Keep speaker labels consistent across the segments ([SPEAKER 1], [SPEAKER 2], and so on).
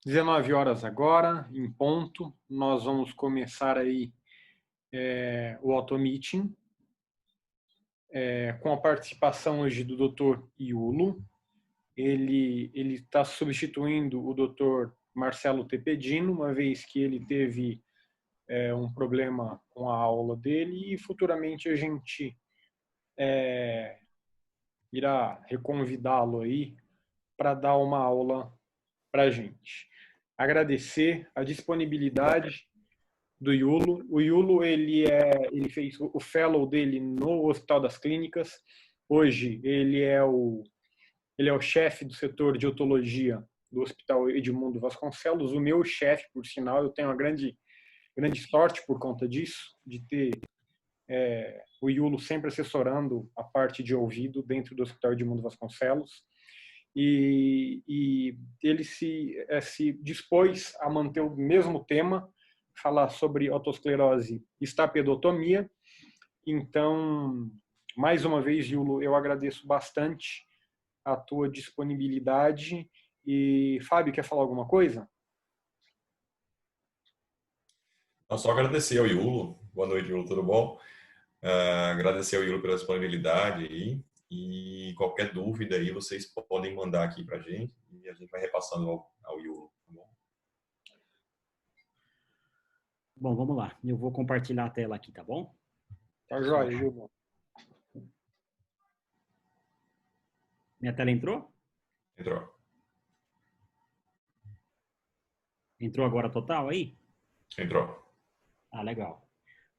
[SPEAKER 1] 19 horas agora, em ponto, nós vamos começar aí o Automeeting, com a participação hoje do Dr. Iulo. Ele está substituindo o Dr. Marcelo Tepedino, uma vez que ele teve um problema com a aula dele, e futuramente a gente irá reconvidá-lo aí para dar uma aula para a gente. Agradecer a disponibilidade do Yulo. O Yulo ele fez o fellow dele no Hospital das Clínicas. Hoje ele é o chefe do setor de otologia do Hospital Edmundo Vasconcelos, o meu chefe, por sinal. Eu tenho uma grande sorte por conta disso, de ter o Yulo sempre assessorando a parte de ouvido dentro do Hospital Edmundo Vasconcelos. E ele se dispôs a manter o mesmo tema, falar sobre otosclerose e estapedotomia. Então, mais uma vez, Yulo, eu agradeço bastante a tua disponibilidade. E, Fábio, quer falar alguma coisa?
[SPEAKER 2] Não, só agradecer ao Iulo. Boa noite, Iulo, tudo bom? Agradecer ao Iulo pela disponibilidade aí. E qualquer dúvida aí, vocês podem mandar aqui para a gente e a gente vai repassando ao Iulo, tá bom?
[SPEAKER 3] Bom, vamos lá. Eu vou compartilhar a tela aqui, tá bom?
[SPEAKER 1] Tá joia, Yulo.
[SPEAKER 3] Minha tela entrou?
[SPEAKER 2] Entrou.
[SPEAKER 3] Entrou agora total aí?
[SPEAKER 2] Entrou.
[SPEAKER 3] Ah, legal.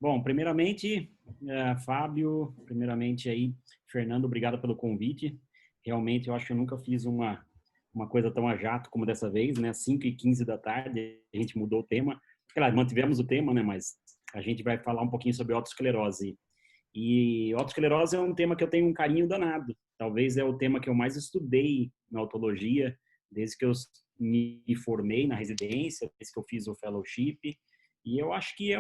[SPEAKER 3] Bom, primeiramente, Fábio, primeiramente aí, Fernando, obrigado pelo convite. Realmente, eu acho que eu nunca fiz uma coisa tão a jato como dessa vez, né? 5h15 da tarde, a gente mudou o tema. Claro, mantivemos o tema, né? Mas a gente vai falar um pouquinho sobre otosclerose. E otosclerose é um tema que eu tenho um carinho danado. Talvez é o tema que eu mais estudei na otologia, desde que eu me formei na residência, desde que eu fiz o fellowship. E eu acho que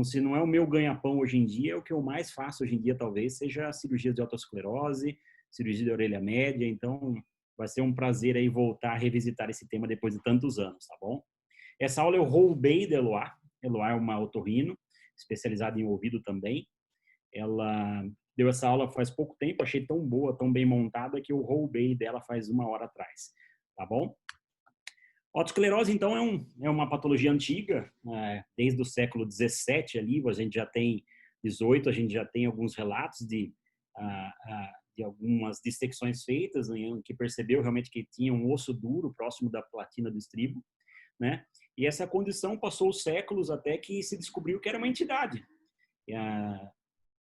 [SPEAKER 3] se não é o meu ganha-pão hoje em dia, é o que eu mais faço hoje em dia, talvez, seja cirurgia de otosclerose, cirurgia de orelha média. Então, vai ser um prazer aí voltar a revisitar esse tema depois de tantos anos, tá bom? Essa aula eu roubei da Eloá. Eloá é uma otorrino, especializada em ouvido também. Ela deu essa aula faz pouco tempo, achei tão boa, tão bem montada, que eu roubei dela faz 1 hora atrás, tá bom? Otosclerose, então, é uma patologia antiga, desde o século 17 ali, a gente já tem 18, a gente já tem alguns relatos de algumas dissecções feitas, né, que percebeu realmente que tinha um osso duro próximo da platina do estribo, né? E essa condição passou os séculos até que se descobriu que era uma entidade.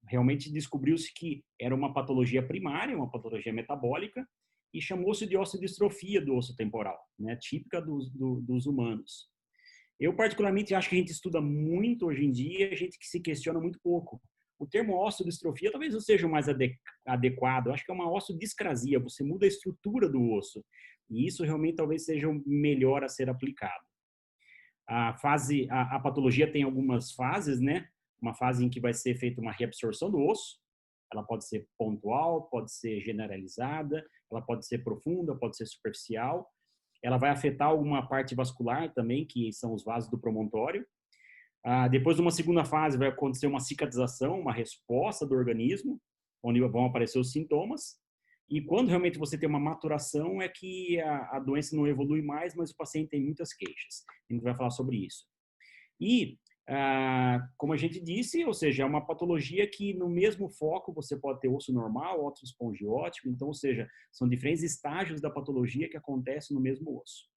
[SPEAKER 3] Realmente descobriu-se que era uma patologia primária, uma patologia metabólica, e chamou-se de ossodistrofia do osso temporal, né, típica dos humanos. Eu, particularmente, acho que a gente estuda muito hoje em dia, a gente que se questiona muito pouco. O termo ossodistrofia talvez não seja o mais adequado, acho que é uma ossodiscrasia, você muda a estrutura do osso, e isso realmente talvez seja o melhor a ser aplicado. A patologia tem algumas fases, né? Uma fase em que vai ser feita uma reabsorção do osso, ela pode ser pontual, pode ser generalizada, ela pode ser profunda, pode ser superficial. Ela vai afetar alguma parte vascular também, que são os vasos do promontório. Depois de uma segunda fase vai acontecer uma cicatrização, uma resposta do organismo, onde vão aparecer os sintomas. E quando realmente você tem uma maturação é que a doença não evolui mais, mas o paciente tem muitas queixas. A gente vai falar sobre isso. E, como a gente disse, ou seja, é uma patologia que no mesmo foco você pode ter osso normal, osso espongiótico, então, ou seja, são diferentes estágios da patologia que acontecem no mesmo osso.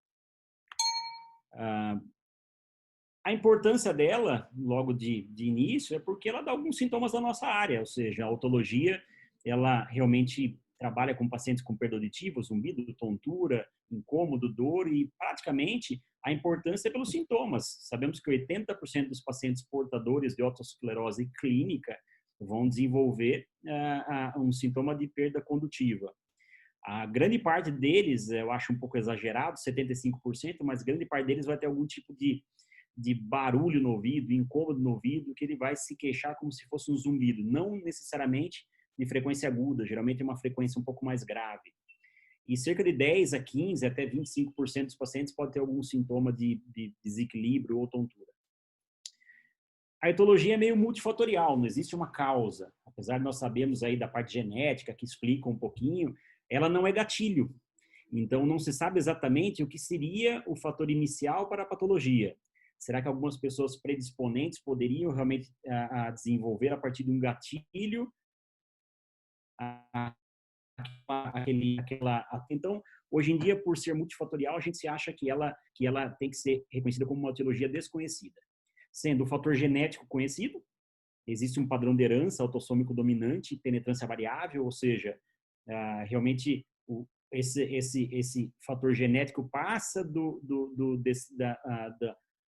[SPEAKER 3] A importância dela, logo de início, é porque ela dá alguns sintomas da nossa área, ou seja, a otologia, ela realmente trabalha com pacientes com perda auditiva, zumbido, tontura, incômodo, dor e praticamente a importância é pelos sintomas. Sabemos que 80% dos pacientes portadores de otosclerose clínica vão desenvolver um sintoma de perda condutiva. A grande parte deles, eu acho um pouco exagerado, 75%, mas grande parte deles vai ter algum tipo de barulho no ouvido, incômodo no ouvido, que ele vai se queixar como se fosse um zumbido, não necessariamente de frequência aguda, geralmente é uma frequência um pouco mais grave. e cerca de 10 a 15, até 25% dos pacientes podem ter algum sintoma de desequilíbrio ou tontura. A etologia é meio multifatorial, não existe uma causa. Apesar de nós sabermos aí da parte genética, que explica um pouquinho, ela não é gatilho. Então, não se sabe exatamente o que seria o fator inicial para a patologia. Será que algumas pessoas predisponentes poderiam realmente desenvolver a partir de um gatilho? Então, hoje em dia, por ser multifatorial, a gente acha que ela tem que ser reconhecida como uma etiologia desconhecida. Sendo o fator genético conhecido, existe um padrão de herança autossômico dominante, penetrância variável, ou seja, realmente esse fator genético passa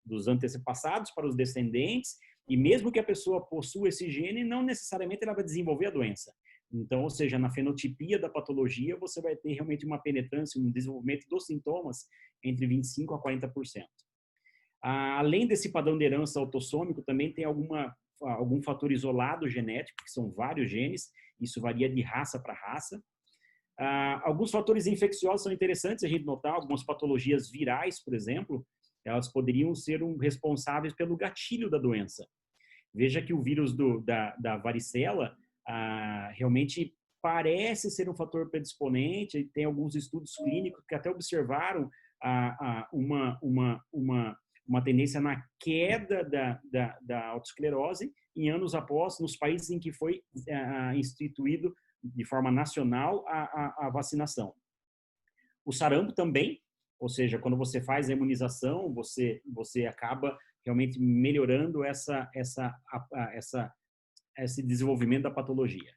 [SPEAKER 3] dos antepassados para os descendentes, e mesmo que a pessoa possua esse gene, não necessariamente ela vai desenvolver a doença. Então, ou seja, na fenotipia da patologia, você vai ter realmente uma penetrância, um desenvolvimento dos sintomas entre 25% a 40%. Além desse padrão de herança autossômico, também tem algum fator isolado genético, que são vários genes, isso varia de raça para raça. Alguns fatores infecciosos são interessantes a gente notar, algumas patologias virais, por exemplo, elas poderiam ser responsáveis pelo gatilho da doença. Veja que o vírus da varicela realmente parece ser um fator predisponente, e tem alguns estudos clínicos que até observaram uma tendência na queda da autoesclerose em anos após, nos países em que foi instituído de forma nacional a vacinação. O sarampo também, ou seja, quando você faz a imunização, você acaba realmente melhorando esse desenvolvimento da patologia.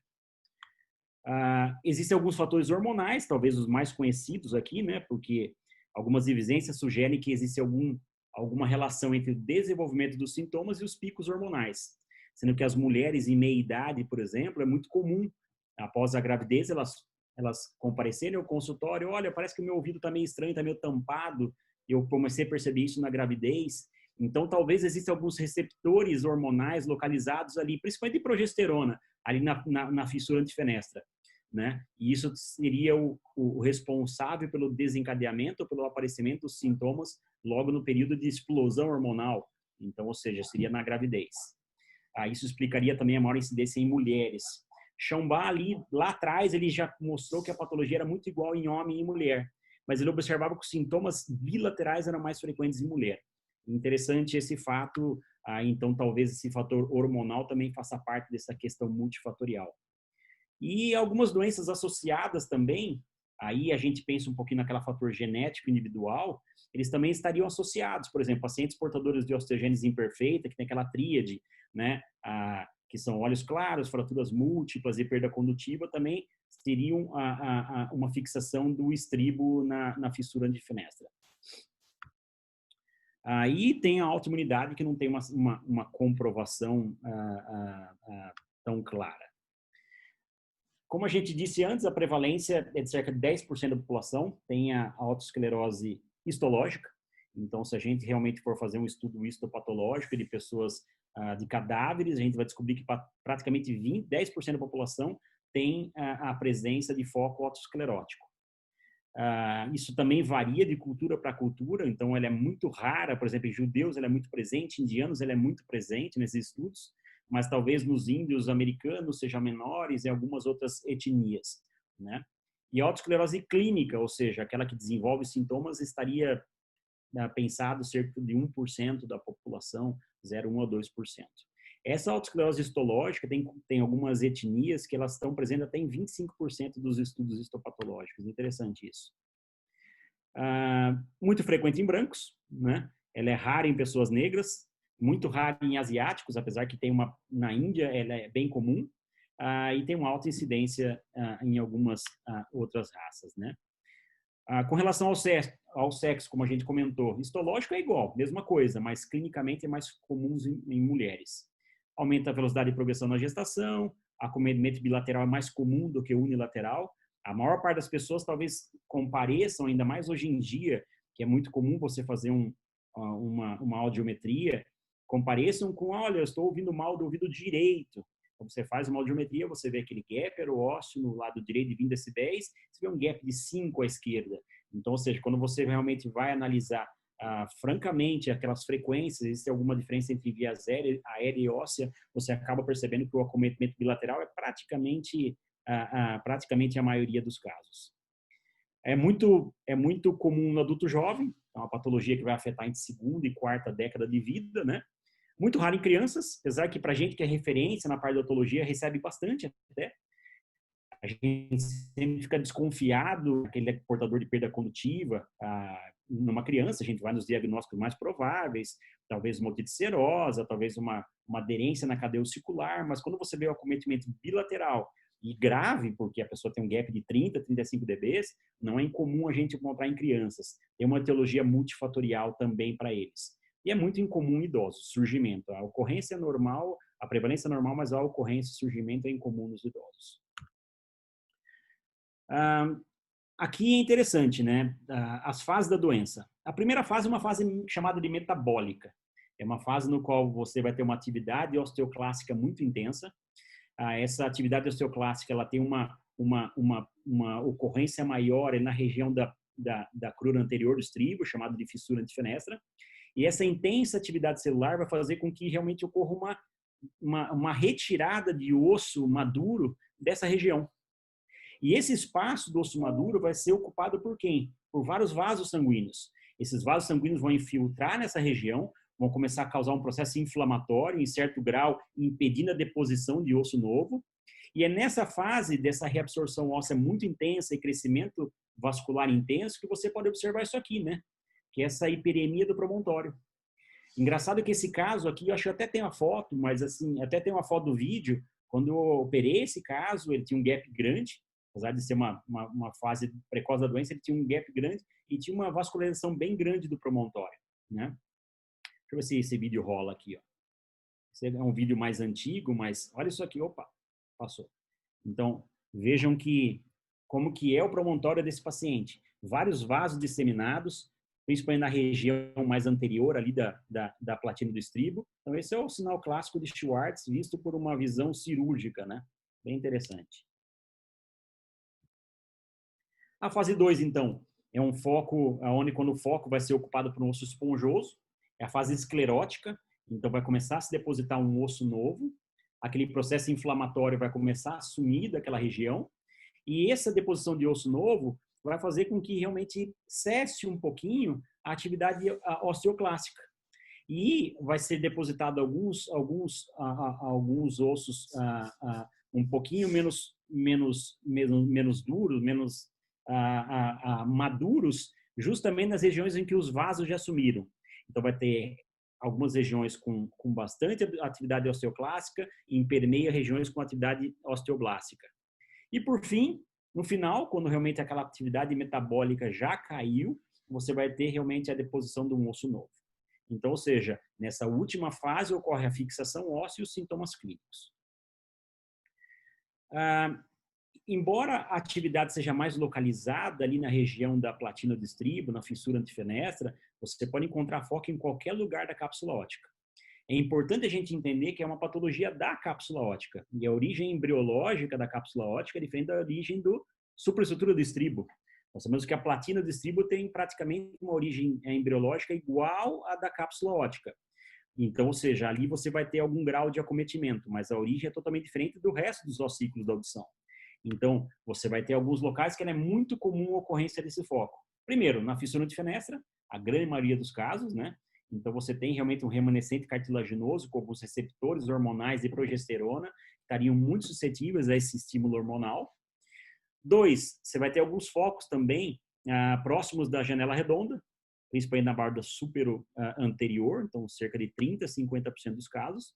[SPEAKER 3] Existem alguns fatores hormonais, talvez os mais conhecidos aqui, né? Porque algumas evidências sugerem que existe alguma relação entre o desenvolvimento dos sintomas e os picos hormonais. Sendo que as mulheres em meia idade, por exemplo, é muito comum, após a gravidez, elas comparecerem ao consultório, olha, parece que o meu ouvido está meio estranho, está meio tampado, eu comecei a perceber isso na gravidez. Então, talvez existam alguns receptores hormonais localizados ali, principalmente de progesterona, ali na fissura antifenestra, né? E isso seria o responsável pelo desencadeamento, pelo aparecimento dos sintomas logo no período de explosão hormonal. Então, ou seja, seria na gravidez. Isso explicaria também a maior incidência em mulheres. Chambly, lá atrás, ele já mostrou que a patologia era muito igual em homem e mulher, mas ele observava que os sintomas bilaterais eram mais frequentes em mulher. Interessante esse fato, então talvez esse fator hormonal também faça parte dessa questão multifatorial. E algumas doenças associadas também, aí a gente pensa um pouquinho naquela fator genético individual, eles também estariam associados, por exemplo, pacientes portadores de osteogênese imperfeita, que tem aquela tríade, né, que são olhos claros, fraturas múltiplas e perda condutiva, também teriam uma fixação do estribo na fissura de fenestra. Aí tem a autoimunidade, que não tem uma comprovação tão clara. Como a gente disse antes, a prevalência é de cerca de 10% da população tem a autoesclerose histológica. Então, se a gente realmente for fazer um estudo histopatológico de pessoas, de cadáveres, a gente vai descobrir que praticamente 10% da população tem a presença de foco autoesclerótico. Isso também varia de cultura para cultura, então ela é muito rara, por exemplo, em judeus ela é muito presente, em indianos ela é muito presente nesses estudos, mas talvez nos índios americanos seja menores e algumas outras etnias, né? E a autoesclerose clínica, ou seja, aquela que desenvolve sintomas, estaria pensado cerca de 1% da população, 0,1 a 2%. Essa autoesclerose histológica tem algumas etnias que elas estão presentes até em 25% dos estudos histopatológicos. Interessante isso. Muito frequente em brancos, né? Ela é rara em pessoas negras, muito rara em asiáticos, apesar que tem na Índia ela é bem comum, e tem uma alta incidência em algumas outras raças, né? Com relação ao sexo, como a gente comentou, histológico é igual, mesma coisa, mas clinicamente é mais comum em mulheres. Aumenta a velocidade de progressão na gestação, acometimento bilateral é mais comum do que unilateral. A maior parte das pessoas talvez compareçam, ainda mais hoje em dia, que é muito comum você fazer uma audiometria, compareçam com, olha, eu estou ouvindo mal do ouvido direito. Então, você faz uma audiometria, você vê aquele gap aeroósseo no lado direito de 20 decibéis, você vê um gap de 5 à esquerda. Então, ou seja, quando você realmente vai analisar francamente aquelas frequências, existe alguma diferença entre vias aérea e óssea, você acaba percebendo que o acometimento bilateral é praticamente a maioria dos casos. É muito comum no adulto jovem, é uma patologia que vai afetar entre segunda e quarta década de vida, né? Muito raro em crianças, apesar que para a gente que é referência na parte da odontologia, recebe bastante até. A gente sempre fica desconfiado aquele portador de perda condutiva numa criança, a gente vai nos diagnósticos mais prováveis, talvez uma otite serosa, talvez uma aderência na cadeia ossicular, mas quando você vê o acometimento bilateral e grave, porque a pessoa tem um gap de 30, 35 dBs, não é incomum a gente encontrar em crianças. Tem uma etiologia multifatorial também para eles. E é muito incomum em idosos, surgimento. A ocorrência é normal, a prevalência é normal, mas a ocorrência e surgimento é incomum nos idosos. Aqui é interessante, né? As fases da doença. A primeira fase é uma fase chamada de metabólica. É uma fase no qual você vai ter uma atividade osteoclássica muito intensa. Essa atividade osteoclássica ela tem uma ocorrência maior na região da crura anterior do estribo, chamada de fissura antifenestra. E essa intensa atividade celular vai fazer com que realmente ocorra uma retirada de osso maduro dessa região. E esse espaço do osso maduro vai ser ocupado por quem? Por vários vasos sanguíneos. Esses vasos sanguíneos vão infiltrar nessa região, vão começar a causar um processo inflamatório, em certo grau, impedindo a deposição de osso novo. E é nessa fase dessa reabsorção óssea muito intensa e crescimento vascular intenso que você pode observar isso aqui, né? Que é essa hiperemia do promontório. Engraçado que esse caso aqui, eu acho que até tem uma foto, mas assim, até tem uma foto do vídeo, quando eu operei esse caso, ele tinha um gap grande, apesar de ser uma fase precoce da doença, ele tinha um gap grande e tinha uma vascularização bem grande do promontório, né? Deixa eu ver se esse vídeo rola aqui, ó. Esse é um vídeo mais antigo, mas olha isso aqui, opa, passou. Então, vejam como que é o promontório desse paciente. Vários vasos disseminados, principalmente na região mais anterior ali da platina do estribo. Então, esse é o sinal clássico de Schwartz, visto por uma visão cirúrgica, né? Bem interessante. A fase 2, então, é um foco, onde quando o foco vai ser ocupado por um osso esponjoso, é a fase esclerótica, então vai começar a se depositar um osso novo, aquele processo inflamatório vai começar a sumir daquela região, e essa deposição de osso novo vai fazer com que realmente cesse um pouquinho a atividade osteoclássica. E vai ser depositado alguns ossos um pouquinho menos duros, menos maduros, justamente nas regiões em que os vasos já sumiram. Então, vai ter algumas regiões com bastante atividade osteoclássica e permeia regiões com atividade osteoblástica. E, por fim, no final, quando realmente aquela atividade metabólica já caiu, você vai ter realmente a deposição de um osso novo. Então, ou seja, nessa última fase ocorre a fixação óssea e os sintomas clínicos. Embora a atividade seja mais localizada ali na região da platina do estribo, na fissura antifenestra, você pode encontrar foco em qualquer lugar da cápsula óptica. É importante a gente entender que é uma patologia da cápsula óptica, e a origem embriológica da cápsula óptica é diferente da origem da supraestrutura do estribo. Nós sabemos que a platina do estribo tem praticamente uma origem embriológica igual à da cápsula óptica. Então, ou seja, ali você vai ter algum grau de acometimento, mas a origem é totalmente diferente do resto dos ossículos da audição. Então, você vai ter alguns locais que é muito comum a ocorrência desse foco. Primeiro, na fissura antifenestra, a grande maioria dos casos, né? Então, você tem realmente um remanescente cartilaginoso com alguns receptores hormonais de progesterona que estariam muito suscetíveis a esse estímulo hormonal. 2, você vai ter alguns focos também próximos da janela redonda, principalmente na borda supero anterior, então cerca de 30% a 50% dos casos.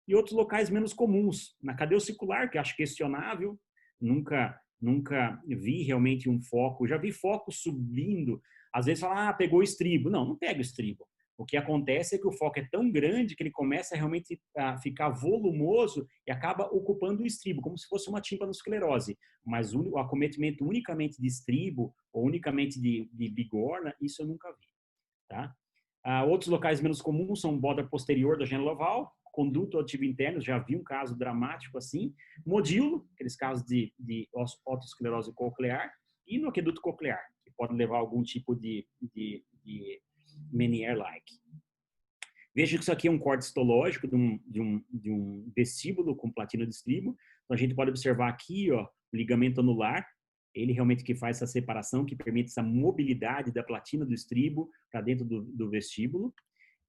[SPEAKER 3] E outros locais menos comuns, na cadeia ossicular, que acho questionável, nunca vi realmente um foco, já vi foco subindo, às vezes fala, pegou o estribo. Não pega o estribo. O que acontece é que o foco é tão grande que ele começa realmente a ficar volumoso e acaba ocupando o estribo, como se fosse uma tímpanosclerose. Mas o acometimento unicamente de estribo ou unicamente de bigorna, isso eu nunca vi. Tá? Outros locais menos comuns são borda posterior da janela oval, conduto auditivo interno, já vi um caso dramático assim, modíolo, aqueles casos de otosclerose coclear, e no aqueduto coclear, que pode levar a algum tipo de Meniere-like. Veja que isso aqui é um corte histológico de um vestíbulo com platina de estribo. Então, a gente pode observar aqui, ó, o ligamento anular, ele realmente que faz essa separação, que permite essa mobilidade da platina do estribo para dentro do vestíbulo.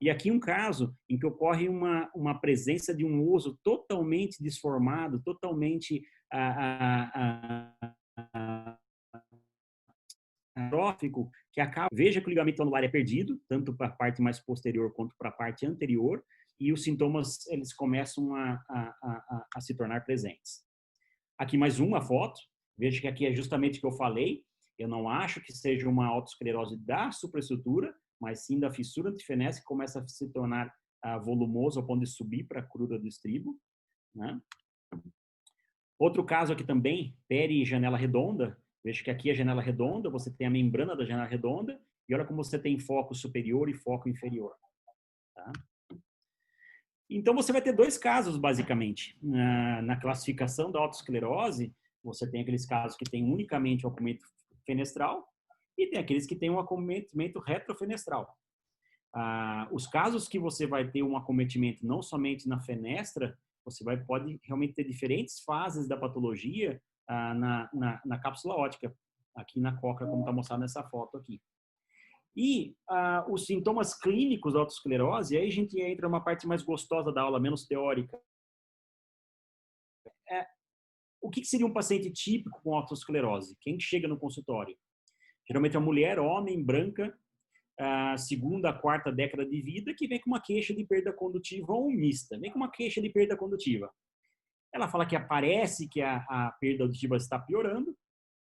[SPEAKER 3] E aqui um caso em que ocorre uma presença de um osso totalmente desformado, totalmente atrófico, que acaba. Veja que o ligamento anular é perdido, tanto para a parte mais posterior quanto para a parte anterior, e os sintomas eles começam a se tornar presentes. Aqui mais uma foto. Veja que aqui é justamente o que eu falei. Eu não acho que seja uma otosclerose da supraestrutura, mas sim da fissura antifenésica, que começa a se tornar volumoso ao ponto de subir para a crura do estribo, né? Outro caso aqui também, peri-janela redonda. Veja que aqui é a janela redonda, você tem a membrana da janela redonda, e olha como você tem foco superior e foco inferior. Tá? Então, você vai ter dois casos, basicamente. Na classificação da otosclerose, você tem aqueles casos que têm unicamente o acometimento fenestral e tem aqueles que têm um acometimento retrofenestral. Os casos que você vai ter um acometimento não somente na fenestra, você pode realmente ter diferentes fases da patologia na cápsula óptica, aqui na cóclea, como está mostrado nessa foto aqui. E os sintomas clínicos da otosclerose, aí a gente entra numa parte mais gostosa da aula, menos teórica. O que seria um paciente típico com otosclerose? Quem chega no consultório? Geralmente é uma mulher, homem, branca, segunda, quarta década de vida, que vem com uma queixa de perda condutiva ou mista. Vem com uma queixa de perda condutiva. Ela fala que aparece que a perda auditiva está piorando.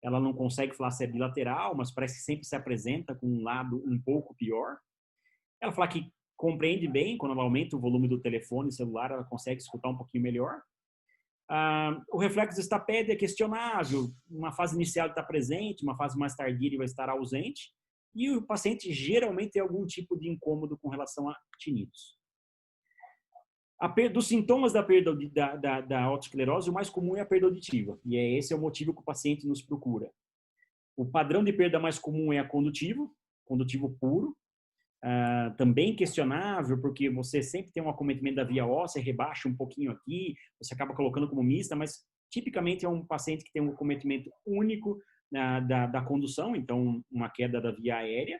[SPEAKER 3] Ela não consegue falar se é bilateral, mas parece que sempre se apresenta com um lado um pouco pior. Ela fala que compreende bem, quando ela aumenta o volume do telefone celular, ela consegue escutar um pouquinho melhor. O reflexo estapédia é questionável. Uma fase inicial está presente, uma fase mais tardia ele vai estar ausente. E o paciente geralmente tem algum tipo de incômodo com relação a tinitos. Dos sintomas da perda da otosclerose, o mais comum é a perda auditiva. E esse é o motivo que o paciente nos procura. O padrão de perda mais comum é condutivo puro. Também questionável, porque você sempre tem um acometimento da via óssea, rebaixa um pouquinho aqui, você acaba colocando como mista, mas tipicamente é um paciente que tem um acometimento único da condução, então uma queda da via aérea.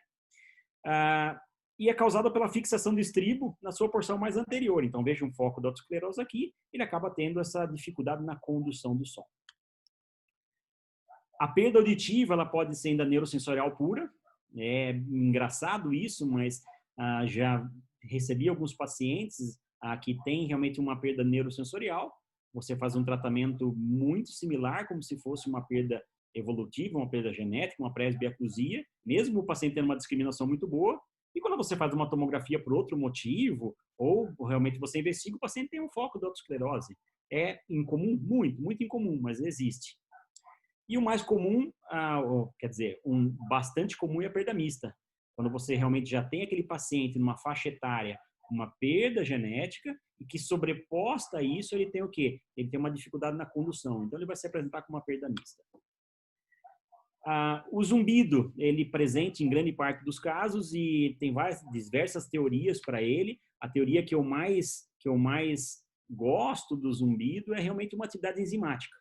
[SPEAKER 3] E é causada pela fixação do estribo na sua porção mais anterior. Então, veja um foco da otosclerose aqui, ele acaba tendo essa dificuldade na condução do som. A perda auditiva, ela pode ser ainda neurosensorial pura. É engraçado isso, mas já recebi alguns pacientes que têm realmente uma perda neurosensorial. Você faz um tratamento muito similar, como se fosse uma perda evolutiva, uma perda genética, uma presbiacusia, mesmo o paciente tendo uma discriminação muito boa. E quando você faz uma tomografia por outro motivo, ou realmente você investiga, o paciente tem um foco da otosclerose. É incomum? Muito, muito incomum, mas existe. E o mais comum, quer dizer, bastante comum é a perda mista. Quando você realmente já tem aquele paciente numa faixa etária, uma perda genética, e que sobreposta a isso, ele tem o quê? Ele tem uma dificuldade na condução. Então, ele vai se apresentar com uma perda mista. O zumbido, ele presente em grande parte dos casos e tem diversas teorias para ele. A teoria que eu mais gosto do zumbido é realmente uma atividade enzimática.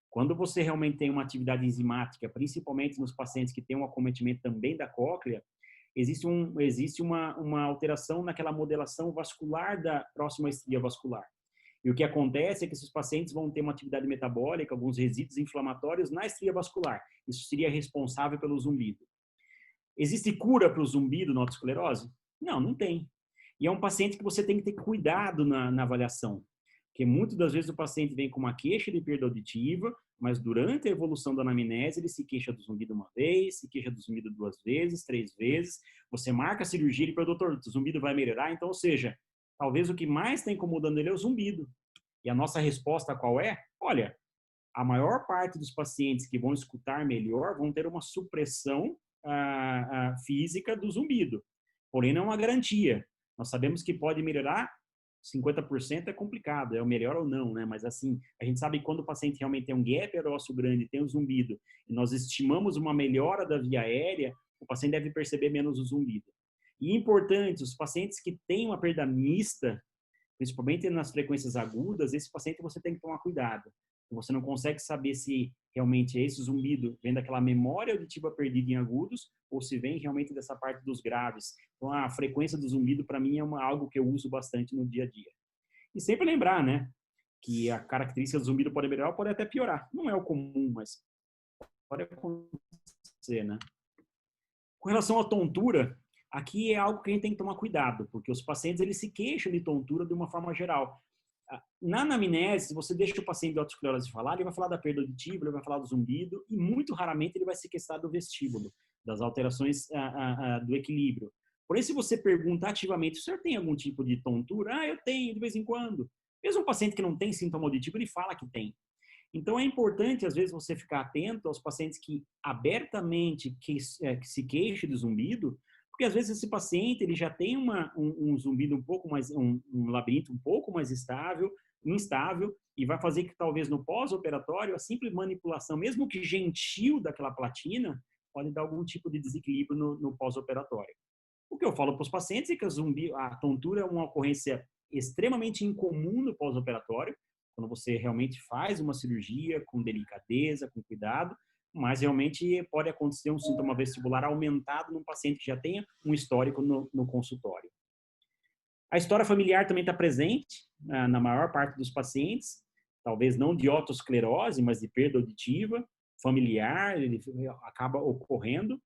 [SPEAKER 3] Quando você realmente tem uma atividade enzimática, principalmente nos pacientes que têm um acometimento também da cóclea, existe uma alteração naquela modelação vascular da próxima estria vascular. E o que acontece é que esses pacientes vão ter uma atividade metabólica, alguns resíduos inflamatórios na estria vascular. Isso seria responsável pelo zumbido. Existe cura para o zumbido na otosclerose? Não, não tem. E é um paciente que você tem que ter cuidado na avaliação. Porque muitas das vezes o paciente vem com uma queixa de perda auditiva, mas durante a evolução da anamnese ele se queixa do zumbido uma vez, se queixa do zumbido 2 vezes, 3 vezes. Você marca a cirurgia e fala, doutor, o zumbido vai melhorar? Então, ou seja, talvez o que mais está incomodando ele é o zumbido. E a nossa resposta qual é? Olha, a maior parte dos pacientes que vão escutar melhor vão ter uma supressão física do zumbido. Porém, não é uma garantia. Nós sabemos que pode melhorar 50% é complicado, é o melhor ou não, né? Mas assim, a gente sabe que quando o paciente realmente tem um gap aerócio grande, tem um zumbido, e nós estimamos uma melhora da via aérea, o paciente deve perceber menos o zumbido. E importante, os pacientes que têm uma perda mista, principalmente nas frequências agudas, esse paciente você tem que tomar cuidado. Você não consegue saber se realmente esse zumbido vem daquela memória auditiva perdida em agudos ou se vem realmente dessa parte dos graves. Então, a frequência do zumbido, para mim, é algo que eu uso bastante no dia a dia. E sempre lembrar, né, que a característica do zumbido pode melhorar ou pode até piorar. Não é o comum, mas pode acontecer, né? Com relação à tontura, aqui é algo que a gente tem que tomar cuidado, porque os pacientes eles se queixam de tontura de uma forma geral. Na anamnese, se você deixa o paciente de autoesclerose falar, ele vai falar da perda auditiva, ele vai falar do zumbido e muito raramente ele vai se queixar do vestíbulo, das alterações do equilíbrio. Porém, se você pergunta ativamente, o senhor tem algum tipo de tontura? Ah, eu tenho, de vez em quando. Mesmo um paciente que não tem sintoma auditivo, ele fala que tem. Então, é importante, às vezes, você ficar atento aos pacientes que abertamente que se queixam de zumbido, porque às vezes esse paciente ele já tem um zumbido um pouco mais, um labirinto um pouco mais instável, e vai fazer que talvez no pós-operatório a simples manipulação, mesmo que gentil daquela platina, pode dar algum tipo de desequilíbrio no pós-operatório. O que eu falo para os pacientes é que a tontura é uma ocorrência extremamente incomum no pós-operatório, quando você realmente faz uma cirurgia com delicadeza, com cuidado, mas realmente pode acontecer um sintoma vestibular aumentado num paciente que já tenha um histórico no consultório. A história familiar também está presente na maior parte dos pacientes, talvez não de otosclerose, mas de perda auditiva familiar, ele acaba ocorrendo.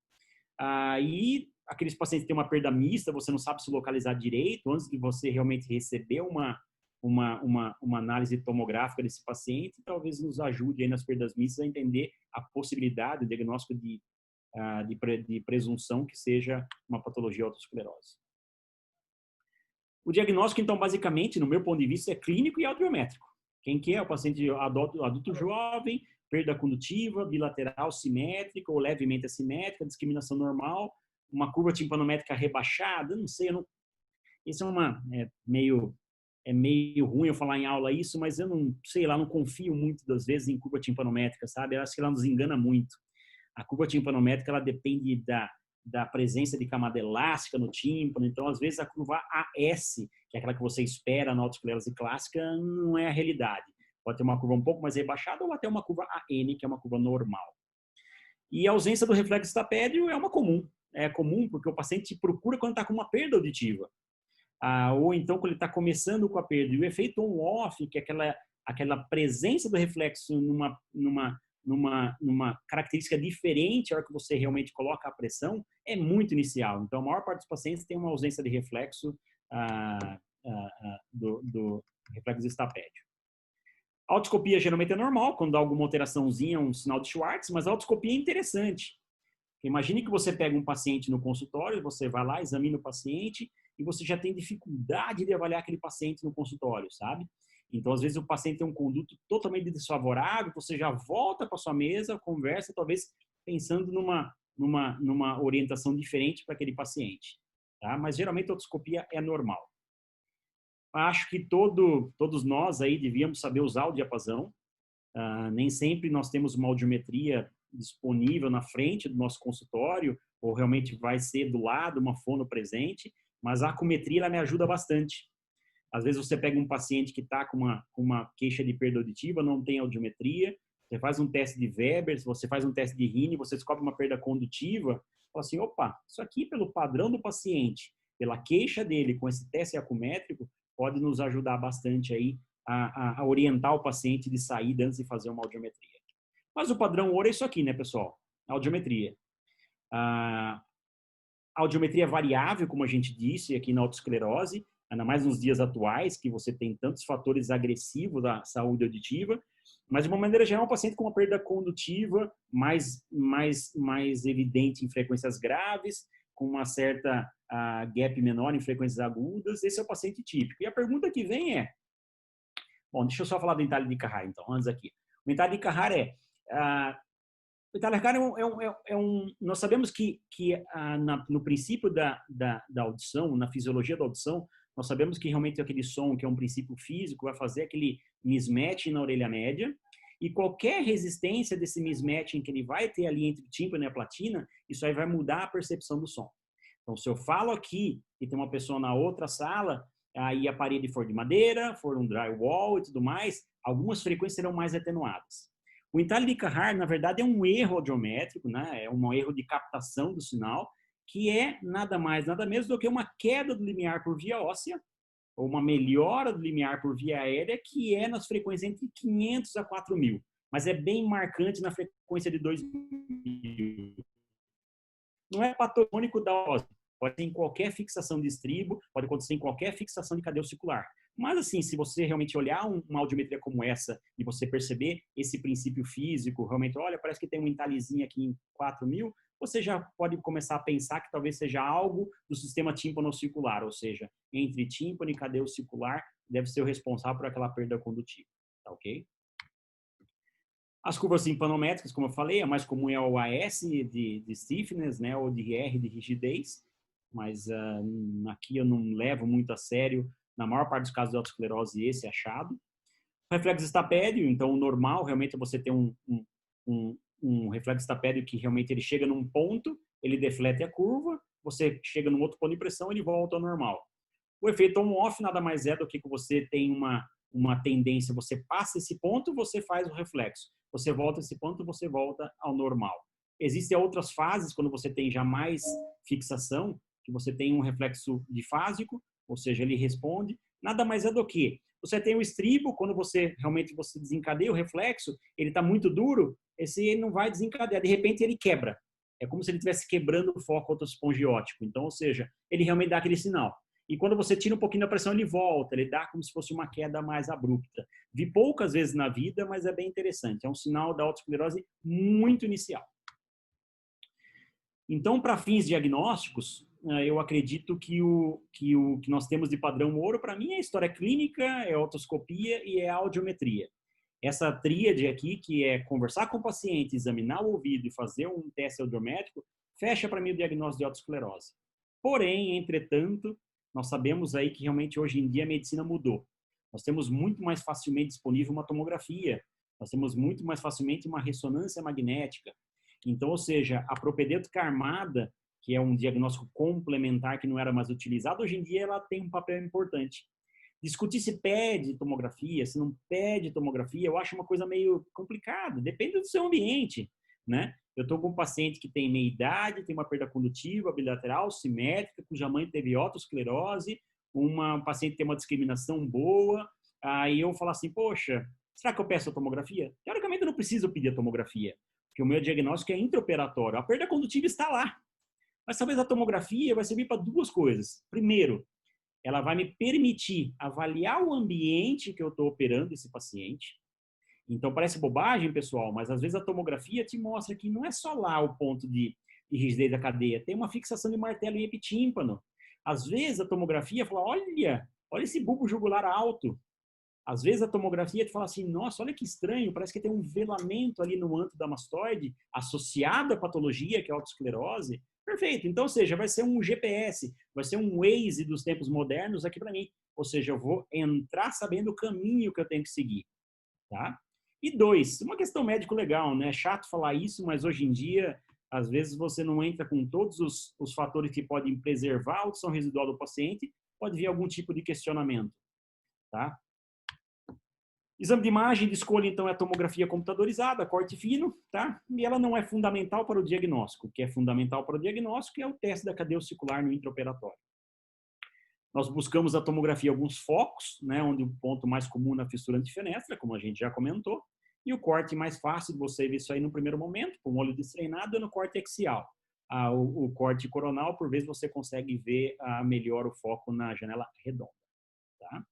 [SPEAKER 3] E aqueles pacientes que têm uma perda mista, você não sabe se localizar direito, antes de você realmente receber uma análise tomográfica desse paciente, talvez nos ajude aí nas perdas mistas a entender a possibilidade, o diagnóstico de presunção que seja uma patologia autoesclerose. O diagnóstico, então, basicamente, no meu ponto de vista, é clínico e audiométrico. Quem que é? O paciente adulto jovem, perda condutiva, bilateral simétrica ou levemente assimétrica, discriminação normal, uma curva timpanométrica rebaixada, não sei, isso é meio ruim eu falar em aula isso, mas eu não sei lá, não confio muito das vezes em curva timpanométrica, sabe? Eu acho que ela nos engana muito. A curva timpanométrica, ela depende da presença de camada elástica no tímpano, então às vezes a curva AS, que é aquela que você espera na autoesclerose clássica, não é a realidade. Pode ter uma curva um pouco mais rebaixada ou até uma curva AN, que é uma curva normal. E a ausência do reflexo estapédio é uma comum. É comum porque o paciente procura quando está com uma perda auditiva. Ou então quando ele está começando com a perda. E o efeito on-off, que é aquela presença do reflexo numa característica diferente a hora que você realmente coloca a pressão, é muito inicial. Então, a maior parte dos pacientes tem uma ausência de reflexo do reflexo estapédio. A otoscopia geralmente é normal, quando dá alguma alteraçãozinha, um sinal de Schwartz, mas a otoscopia é interessante. Imagine que você pega um paciente no consultório, você vai lá, examina o paciente e você já tem dificuldade de avaliar aquele paciente no consultório, sabe? Então, às vezes, o paciente tem um conduto totalmente desfavorável, você já volta para sua mesa, conversa, talvez pensando numa orientação diferente para aquele paciente, tá? Mas, geralmente, a otoscopia é normal. Acho que todos nós aí devíamos saber usar o diapasão. Nem sempre nós temos uma audiometria disponível na frente do nosso consultório, ou realmente vai ser do lado, uma fono presente, mas a acumetria ela me ajuda bastante. Às vezes você pega um paciente que está com uma queixa de perda auditiva, não tem audiometria, você faz um teste de Weber, você faz um teste de Rini, você descobre uma perda condutiva, fala assim, opa, isso aqui pelo padrão do paciente, pela queixa dele com esse teste acumétrico, pode nos ajudar bastante aí a orientar o paciente de saída antes de fazer uma audiometria. Mas o padrão ouro é isso aqui, né, pessoal? A audiometria. A audiometria é variável, como a gente disse aqui na autoesclerose, ainda mais nos dias atuais, que você tem tantos fatores agressivos da saúde auditiva, mas de uma maneira geral, um paciente com uma perda condutiva mais evidente em frequências graves, com uma certa gap menor em frequências agudas, esse é o paciente típico. E a pergunta que vem é, bom, deixa eu só falar do entalhe de Carrara, então, antes aqui. O entalhe de Carrara o entalhe de Carrara nós sabemos que no princípio da audição, na fisiologia da audição, Nós sabemos que realmente aquele som, que é um princípio físico, vai fazer aquele mismatch na orelha média, e qualquer resistência desse mismatching que ele vai ter ali entre o tímpano e a platina, isso aí vai mudar a percepção do som. Então, se eu falo aqui e tem uma pessoa na outra sala, aí a parede for de madeira, for um drywall e tudo mais, algumas frequências serão mais atenuadas. O entalhe de Carhart, na verdade, é um erro audiométrico, né? É um erro de captação do sinal, que é nada mais, nada menos do que uma queda do limiar por via óssea, ou uma melhora do limiar por via aérea, que é nas frequências entre 500 a 4.000, mas é bem marcante na frequência de 2.000. Não é patogônico da óssea, pode ser em qualquer fixação de estribo, pode acontecer em qualquer fixação de cadeia ossicular. Mas, assim, se você realmente olhar uma audiometria como essa e você perceber esse princípio físico, realmente, olha, parece que tem um entalhezinho aqui em 4.000, você já pode começar a pensar que talvez seja algo do sistema tímpano-ossicular, ou seja, entre tímpano e cadeia ossicular, deve ser o responsável por aquela perda condutiva, tá ok? As curvas timpanométricas, como eu falei, a mais comum é o AS de stiffness, né, ou de R de rigidez, mas aqui eu não levo muito a sério, na maior parte dos casos de autoesclerose, esse é achado. O reflexo estapédio, então o normal realmente é você ter um reflexo estapédio que realmente ele chega num ponto, ele deflete a curva, você chega num outro ponto de pressão, ele volta ao normal. O efeito on-off nada mais é do que você tem uma tendência, você passa esse ponto, você faz o reflexo. Você volta esse ponto, você volta ao normal. Existem outras fases, quando você tem já mais fixação, que você tem um reflexo difásico, ou seja, ele responde. Nada mais é do que você tem o estribo, quando você realmente desencadeia o reflexo, ele está muito duro, ele não vai desencadear, de repente ele quebra. É como se ele estivesse quebrando o foco autoespongiótico. Então, ou seja, ele realmente dá aquele sinal. E quando você tira um pouquinho da pressão, ele volta, ele dá como se fosse uma queda mais abrupta. Vi poucas vezes na vida, mas é bem interessante. É um sinal da autoesclerose muito inicial. Então, para fins diagnósticos, eu acredito que o que nós temos de padrão ouro, para mim, é história clínica, é otoscopia e é audiometria. Essa tríade aqui, que é conversar com o paciente, examinar o ouvido e fazer um teste audiométrico, fecha para mim o diagnóstico de autoesclerose. Porém, entretanto, nós sabemos aí que realmente hoje em dia a medicina mudou. Nós temos muito mais facilmente disponível uma tomografia, nós temos muito mais facilmente uma ressonância magnética. Então, ou seja, a propedêutica armada, que é um diagnóstico complementar que não era mais utilizado, hoje em dia ela tem um papel importante. Discutir se pede tomografia, se não pede tomografia, eu acho uma coisa meio complicada, depende do seu ambiente, né? Eu estou com um paciente que tem meia idade, tem uma perda condutiva bilateral, simétrica, cuja mãe teve otosclerose, uma paciente que tem uma discriminação boa, aí eu falo assim, poxa, será que eu peço a tomografia? Teoricamente eu não preciso pedir a tomografia, porque o meu diagnóstico é intraoperatório, a perda condutiva está lá. Mas talvez a tomografia vai servir para duas coisas. Primeiro, ela vai me permitir avaliar o ambiente que eu estou operando esse paciente. Então, parece bobagem, pessoal, mas às vezes a tomografia te mostra que não é só lá o ponto de rigidez da cadeia, tem uma fixação de martelo em epitímpano. Às vezes a tomografia fala, olha esse bulbo jugular alto. Às vezes a tomografia te fala assim, nossa, olha que estranho, parece que tem um velamento ali no manto da mastoide associado à patologia, que é a autoesclerose. Perfeito. Então, ou seja, vai ser um GPS, vai ser um Waze dos tempos modernos aqui para mim. Ou seja, eu vou entrar sabendo o caminho que eu tenho que seguir, tá? E dois, uma questão médico-legal, né? É chato falar isso, mas hoje em dia, às vezes você não entra com todos os fatores que podem preservar a audição residual do paciente, pode vir algum tipo de questionamento, tá? Exame de imagem de escolha, então, é a tomografia computadorizada, corte fino, tá? E ela não é fundamental para o diagnóstico. O que é fundamental para o diagnóstico é o teste da cadeia ossicular no intraoperatório. Nós buscamos a tomografia alguns focos, né, onde o ponto mais comum na fissura antifenestra, como a gente já comentou, e o corte mais fácil de você ver isso aí no primeiro momento, com o olho destreinado, é no corte axial. O corte coronal, por vezes, você consegue ver melhor o foco na janela redonda, tá?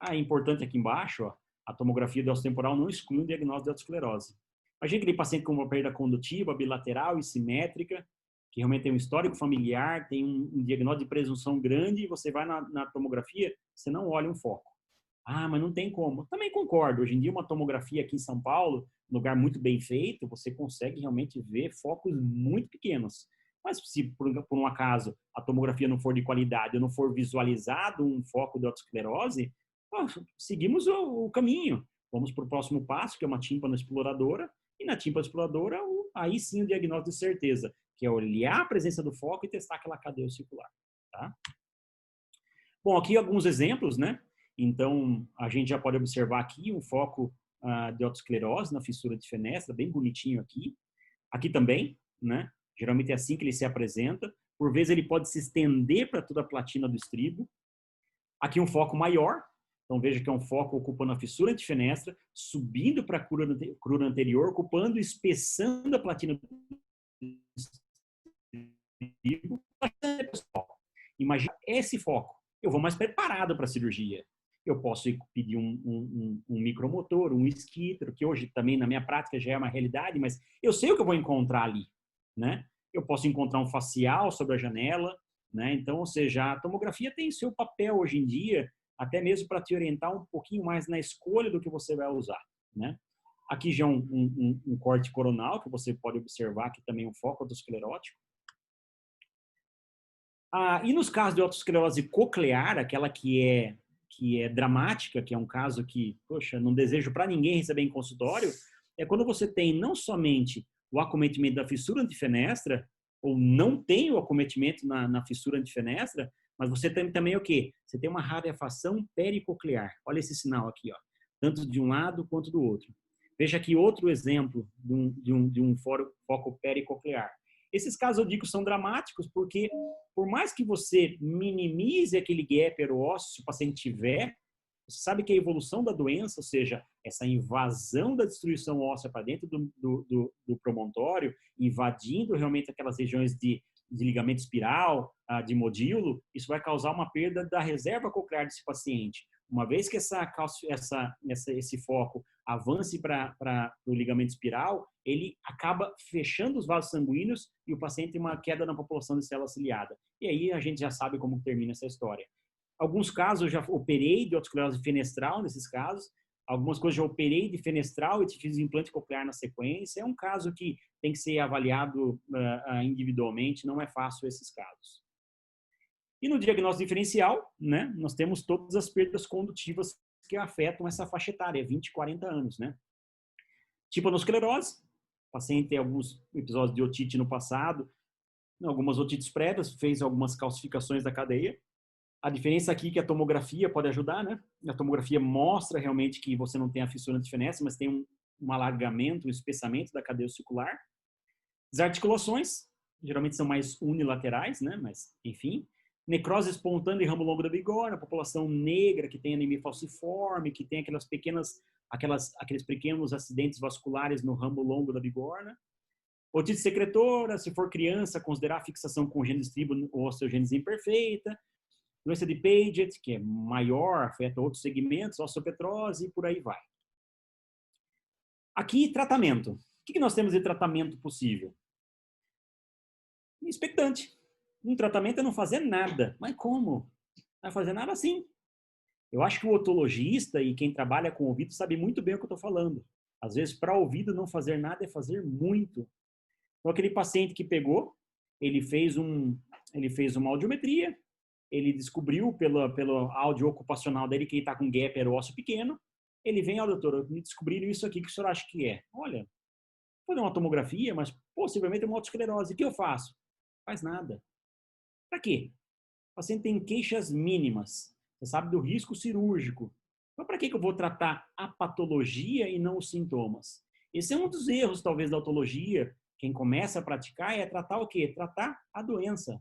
[SPEAKER 3] É importante aqui embaixo, ó, a tomografia do temporal não exclui um diagnóstico de autoesclerose. Imagina aquele paciente com uma perda condutiva, bilateral e simétrica, que realmente tem um histórico familiar, tem um diagnóstico de presunção grande, e você vai na tomografia, você não olha um foco. Ah, mas não tem como. Também concordo. Hoje em dia, uma tomografia aqui em São Paulo, um lugar muito bem feito, você consegue realmente ver focos muito pequenos. Mas se por um acaso a tomografia não for de qualidade ou não for visualizado um foco de autoesclerose, seguimos o caminho. Vamos para o próximo passo, que é uma tímpano exploradora, e na tímpano exploradora, aí sim o diagnóstico de certeza, que é olhar a presença do foco e testar aquela cadeia ossicular. Tá? Bom, aqui alguns exemplos, né? Então, a gente já pode observar aqui um foco de autoesclerose na fissura de fenestra, bem bonitinho aqui. Aqui também, né? Geralmente é assim que ele se apresenta. Por vezes ele pode se estender para toda a platina do estribo. Aqui um foco maior. Então veja que é um foco ocupando a fissura de fenestra, subindo para a crura anterior, ocupando e espessando a platina do estribo. Imagina esse foco. Eu vou mais preparado para a cirurgia. Eu posso pedir um micromotor, um esquítero, que hoje também na minha prática já é uma realidade, mas eu sei o que eu vou encontrar ali, né? Eu posso encontrar um facial sobre a janela, né? Então, ou seja, a tomografia tem seu papel hoje em dia, até mesmo para te orientar um pouquinho mais na escolha do que você vai usar, né? Aqui já um corte coronal, que você pode observar que também é um foco autoesclerótico. E nos casos de autoesclerose coclear, aquela que é dramática, que é um caso que, poxa, não desejo para ninguém receber em consultório, é quando você tem não somente o acometimento da fissura antifenestra, ou não tem o acometimento na fissura antifenestra, mas você tem também o quê? Você tem uma rarefação pericoclear. Olha esse sinal aqui, ó, tanto de um lado quanto do outro. Veja aqui outro exemplo de um foco pericoclear. Esses casos eu digo são dramáticos porque, por mais que você minimize aquele gap aeroósseo, se o paciente tiver, você sabe que a evolução da doença, ou seja, essa invasão da destruição óssea para dentro do promontório, invadindo realmente aquelas regiões de ligamento espiral, de modíolo, isso vai causar uma perda da reserva coclear desse paciente. Uma vez que esse foco avance para o ligamento espiral, ele acaba fechando os vasos sanguíneos e o paciente tem uma queda na população de célula ciliada. E aí a gente já sabe como termina essa história. Alguns casos eu já operei de autoesclerose fenestral nesses casos. Algumas coisas eu operei de fenestral e fiz implante coclear na sequência. É um caso que tem que ser avaliado individualmente, não é fácil esses casos. E no diagnóstico diferencial, né, nós temos todas as perdas condutivas que afetam essa faixa etária, 20 e 40 anos, né? Tímpanosclerose, o paciente tem alguns episódios de otite no passado, algumas otites prévias, fez algumas calcificações da cadeia. A diferença aqui é que a tomografia pode ajudar, né? A tomografia mostra realmente que você não tem a fissura antifenestra, mas tem um alargamento, um espessamento da cadeia ossicular. Desarticulações, geralmente são mais unilaterais, né? Mas, enfim. Necrose espontânea e ramo longo da bigorna, população negra que tem anemia falciforme, que tem aqueles pequenos acidentes vasculares no ramo longo da bigorna. Otite secretora, se for criança, considerar a fixação com gênese estribo ou osteogênese imperfeita. Doença de Paget, que é maior, afeta outros segmentos, osteopetrose e por aí vai. Aqui, tratamento. O que nós temos de tratamento possível? Expectante. Um tratamento é não fazer nada. Mas como? Não vai fazer nada assim. Eu acho que o otologista e quem trabalha com ouvido sabe muito bem o que eu estou falando. Às vezes, para ouvido, não fazer nada é fazer muito. Então, aquele paciente que pegou, ele fez uma audiometria, ele descobriu pelo áudio ocupacional dele que ele está com gap aerósseo pequeno. Ele vem, doutor, me descobriram isso aqui, que o senhor acha que é? Olha, vou fazer uma tomografia, mas possivelmente é uma autoesclerose. O que eu faço? Não faz nada. Para quê? O paciente tem queixas mínimas. Você sabe do risco cirúrgico. Então, para que eu vou tratar a patologia e não os sintomas? Esse é um dos erros, talvez, da otologia. Quem começa a praticar é tratar o quê? Tratar a doença.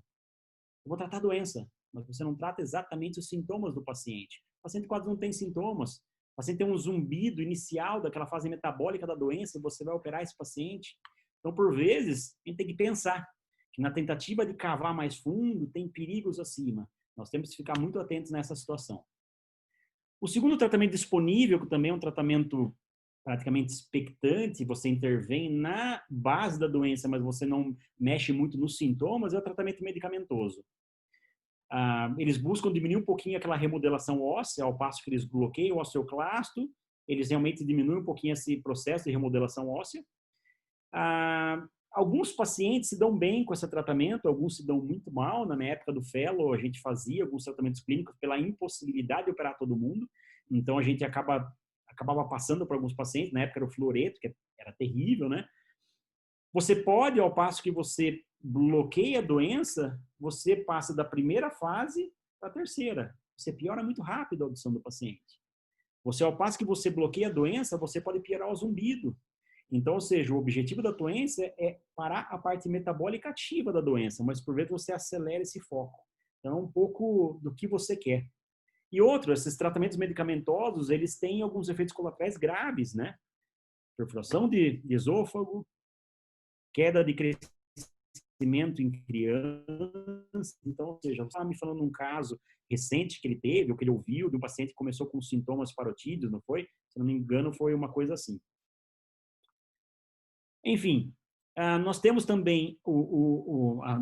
[SPEAKER 3] Eu vou tratar a doença, mas você não trata exatamente os sintomas do paciente. O paciente quase não tem sintomas. O paciente tem um zumbido inicial daquela fase metabólica da doença e você vai operar esse paciente. Então, por vezes, a gente tem que pensar que na tentativa de cavar mais fundo, tem perigos acima. Nós temos que ficar muito atentos nessa situação. O segundo tratamento disponível, que também é um tratamento praticamente expectante, você intervém na base da doença, mas você não mexe muito nos sintomas, é o tratamento medicamentoso. Eles buscam diminuir um pouquinho aquela remodelação óssea, ao passo que eles bloqueiam o osteoclasto, eles realmente diminuem um pouquinho esse processo de remodelação óssea. Alguns pacientes se dão bem com esse tratamento, alguns se dão muito mal. Na minha época do fellow, a gente fazia alguns tratamentos clínicos pela impossibilidade de operar todo mundo. Então, a gente acabava passando por alguns pacientes. Na época era o fluoreto, que era terrível, né? Você pode, ao passo que você bloqueia a doença, você passa da primeira fase para a terceira. Você piora muito rápido a audição do paciente. Você, ao passo que você bloqueia a doença, você pode piorar o zumbido. Então, ou seja, o objetivo da doença é parar a parte metabólica ativa da doença, mas por vezes você acelera esse foco. Então, é um pouco do que você quer. E outro, esses tratamentos medicamentosos, eles têm alguns efeitos colaterais graves, né? Perfuração de esôfago, queda de crescimento em crianças. Então, ou seja, você estava me falando um caso recente que ele teve, ou que ele ouviu, de um paciente que começou com sintomas parotídeos, não foi? Se não me engano, foi uma coisa assim. Enfim, nós temos também,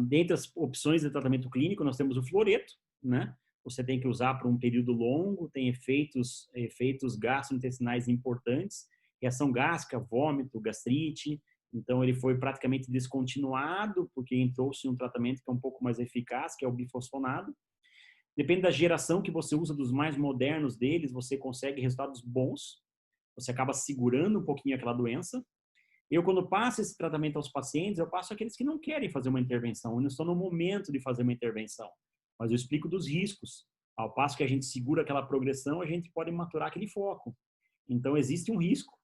[SPEAKER 3] dentre as opções de tratamento clínico, nós temos o fluoreto, né? Você tem que usar por um período longo, tem efeitos gastrointestinais importantes, reação gástrica, vômito, gastrite. Então, ele foi praticamente descontinuado, porque entrou-se um tratamento que é um pouco mais eficaz, que é o bifosfonado. Depende da geração que você usa, dos mais modernos deles, você consegue resultados bons. Você acaba segurando um pouquinho aquela doença. Eu, quando passo esse tratamento aos pacientes, eu passo aqueles que não querem fazer uma intervenção, ou não estão no momento de fazer uma intervenção. Mas eu explico dos riscos. Ao passo que a gente segura aquela progressão, a gente pode maturar aquele foco. Então, existe um risco.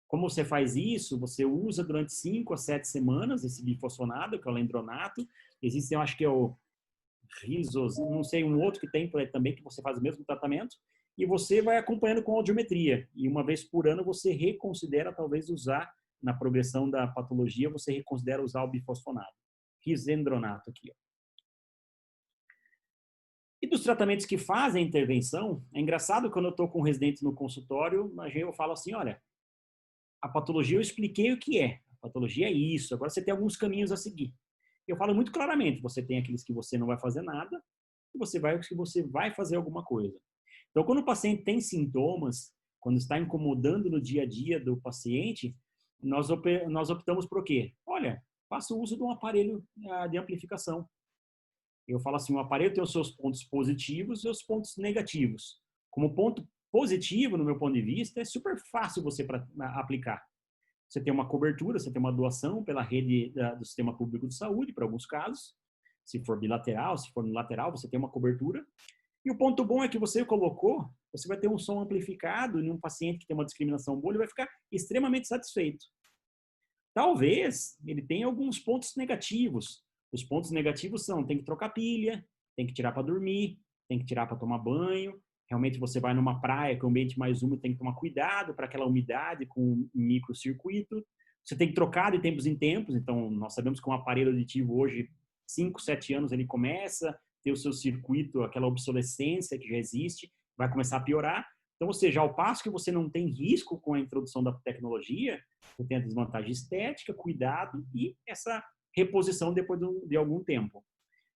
[SPEAKER 3] Como você faz isso? Você usa durante 5 a 7 semanas esse bifosfonado, que é o lendronato. Existe, eu acho que é o Rizos, não sei, um outro que tem também, que você faz o mesmo tratamento. E você vai acompanhando com audiometria. E uma vez por ano, você reconsidera, talvez, usar na progressão da patologia, você reconsidera usar o bifosfonado. Risendronato aqui, ó. E dos tratamentos que fazem a intervenção, é engraçado quando eu estou com um residente no consultório, eu falo assim, olha, a patologia eu expliquei o que é. A patologia é isso, agora você tem alguns caminhos a seguir. Eu falo muito claramente, você tem aqueles que você não vai fazer nada, e você vai fazer alguma coisa. Então, quando o paciente tem sintomas, quando está incomodando no dia a dia do paciente, nós optamos por quê? Olha, faça o uso de um aparelho de amplificação. Eu falo assim, o aparelho tem os seus pontos positivos e os pontos negativos. Como ponto positivo, no meu ponto de vista, é super fácil você aplicar. Você tem uma cobertura, você tem uma doação pela rede do Sistema Público de Saúde, para alguns casos. Se for bilateral, se for unilateral, você tem uma cobertura. E o ponto bom é que você colocou, você vai ter um som amplificado em um paciente que tem uma discriminação boa, ele vai ficar extremamente satisfeito. Talvez ele tenha alguns pontos negativos. Os pontos negativos são, tem que trocar pilha, tem que tirar para dormir, tem que tirar para tomar banho. Realmente você vai numa praia, que é um ambiente mais úmido, tem que tomar cuidado para aquela umidade com um microcircuito. Você tem que trocar de tempos em tempos, então nós sabemos que um aparelho auditivo hoje, 5, 7 anos, ele começa a ter o seu circuito, aquela obsolescência que já existe, vai começar a piorar. Então, ou seja, ao passo que você não tem risco com a introdução da tecnologia, você tem a desvantagem estética, cuidado e essa reposição depois de algum tempo.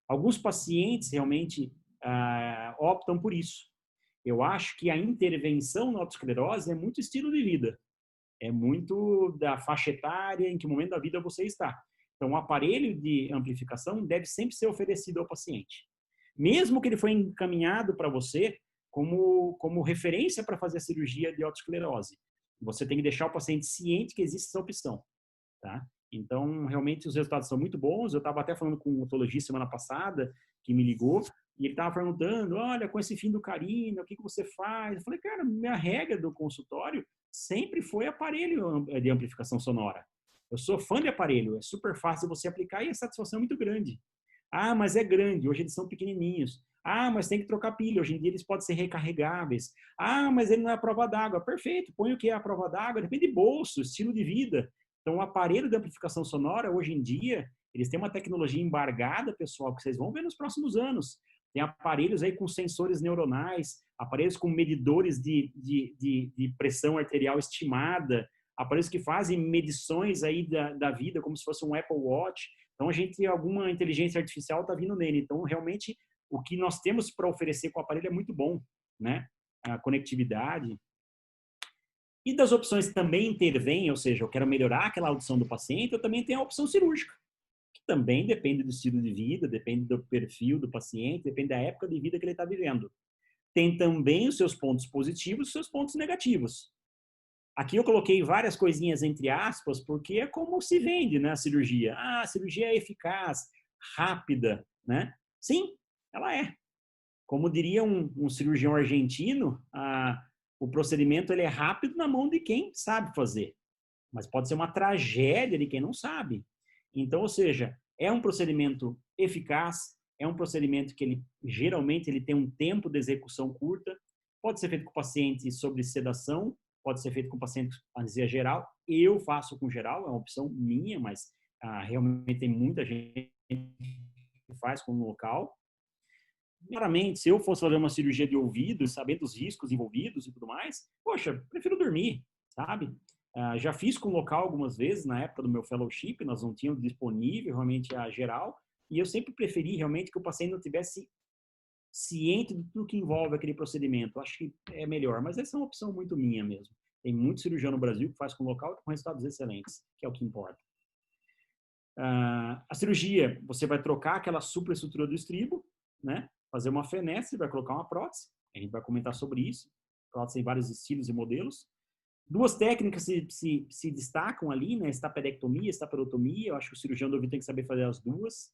[SPEAKER 3] Alguns pacientes realmente optam por isso. Eu acho que a intervenção na autoesclerose é muito estilo de vida. É muito da faixa etária, em que momento da vida você está. Então, o aparelho de amplificação deve sempre ser oferecido ao paciente. Mesmo que ele foi encaminhado para você como referência para fazer a cirurgia de autoesclerose. Você tem que deixar o paciente ciente que existe essa opção. Tá? Então, realmente, os resultados são muito bons. Eu estava até falando com um otologista semana passada, que me ligou, e ele estava perguntando, olha, com esse fim do Carina, o que você faz? Eu falei, cara, minha regra do consultório sempre foi aparelho de amplificação sonora. Eu sou fã de aparelho, é super fácil você aplicar e a satisfação é muito grande. Ah, mas é grande, hoje eles são pequenininhos. Ah, mas tem que trocar pilha, hoje em dia eles podem ser recarregáveis. Ah, mas ele não é a prova d'água. Perfeito, põe o que é a prova d'água, depende de bolso, estilo de vida. Então, o aparelho de amplificação sonora, hoje em dia, eles têm uma tecnologia embargada, pessoal, que vocês vão ver nos próximos anos. Tem aparelhos aí com sensores neuronais, aparelhos com medidores de pressão arterial estimada, aparelhos que fazem medições aí da vida, como se fosse um Apple Watch. Então, alguma inteligência artificial está vindo nele. Então, realmente, o que nós temos para oferecer com o aparelho é muito bom, né? A conectividade. E das opções que também intervêm, ou seja, eu quero melhorar aquela audição do paciente, eu também tenho a opção cirúrgica, que também depende do estilo de vida, depende do perfil do paciente, depende da época de vida que ele está vivendo. Tem também os seus pontos positivos e os seus pontos negativos. Aqui eu coloquei várias coisinhas entre aspas, porque é como se vende, né, a cirurgia. Ah, a cirurgia é eficaz, rápida, né? Sim, ela é. Como diria um cirurgião argentino, o procedimento ele é rápido na mão de quem sabe fazer, mas pode ser uma tragédia de quem não sabe. Então, ou seja, é um procedimento eficaz, é um procedimento que ele geralmente ele tem um tempo de execução curta, pode ser feito com paciente sobre sedação, pode ser feito com paciente anestesia geral. Eu faço com geral, é uma opção minha, mas realmente tem muita gente que faz com local. Claramente, se eu fosse fazer uma cirurgia de ouvido, sabendo dos riscos envolvidos e tudo mais, poxa, prefiro dormir, sabe? Já fiz com local algumas vezes, na época do meu fellowship, nós não tínhamos disponível realmente a geral, e eu sempre preferi realmente que o paciente não tivesse ciente de tudo que envolve aquele procedimento. Acho que é melhor, mas essa é uma opção muito minha mesmo. Tem muito cirurgião no Brasil que faz com local com resultados excelentes, que é o que importa. A cirurgia, você vai trocar aquela superestrutura do estribo, né? Fazer uma fenestre, vai colocar uma prótese. A gente vai comentar sobre isso. Prótese tem vários estilos e modelos. Duas técnicas se destacam ali, né? Estapedectomia, estaperotomia. Eu acho que o cirurgião do ouvido tem que saber fazer as duas,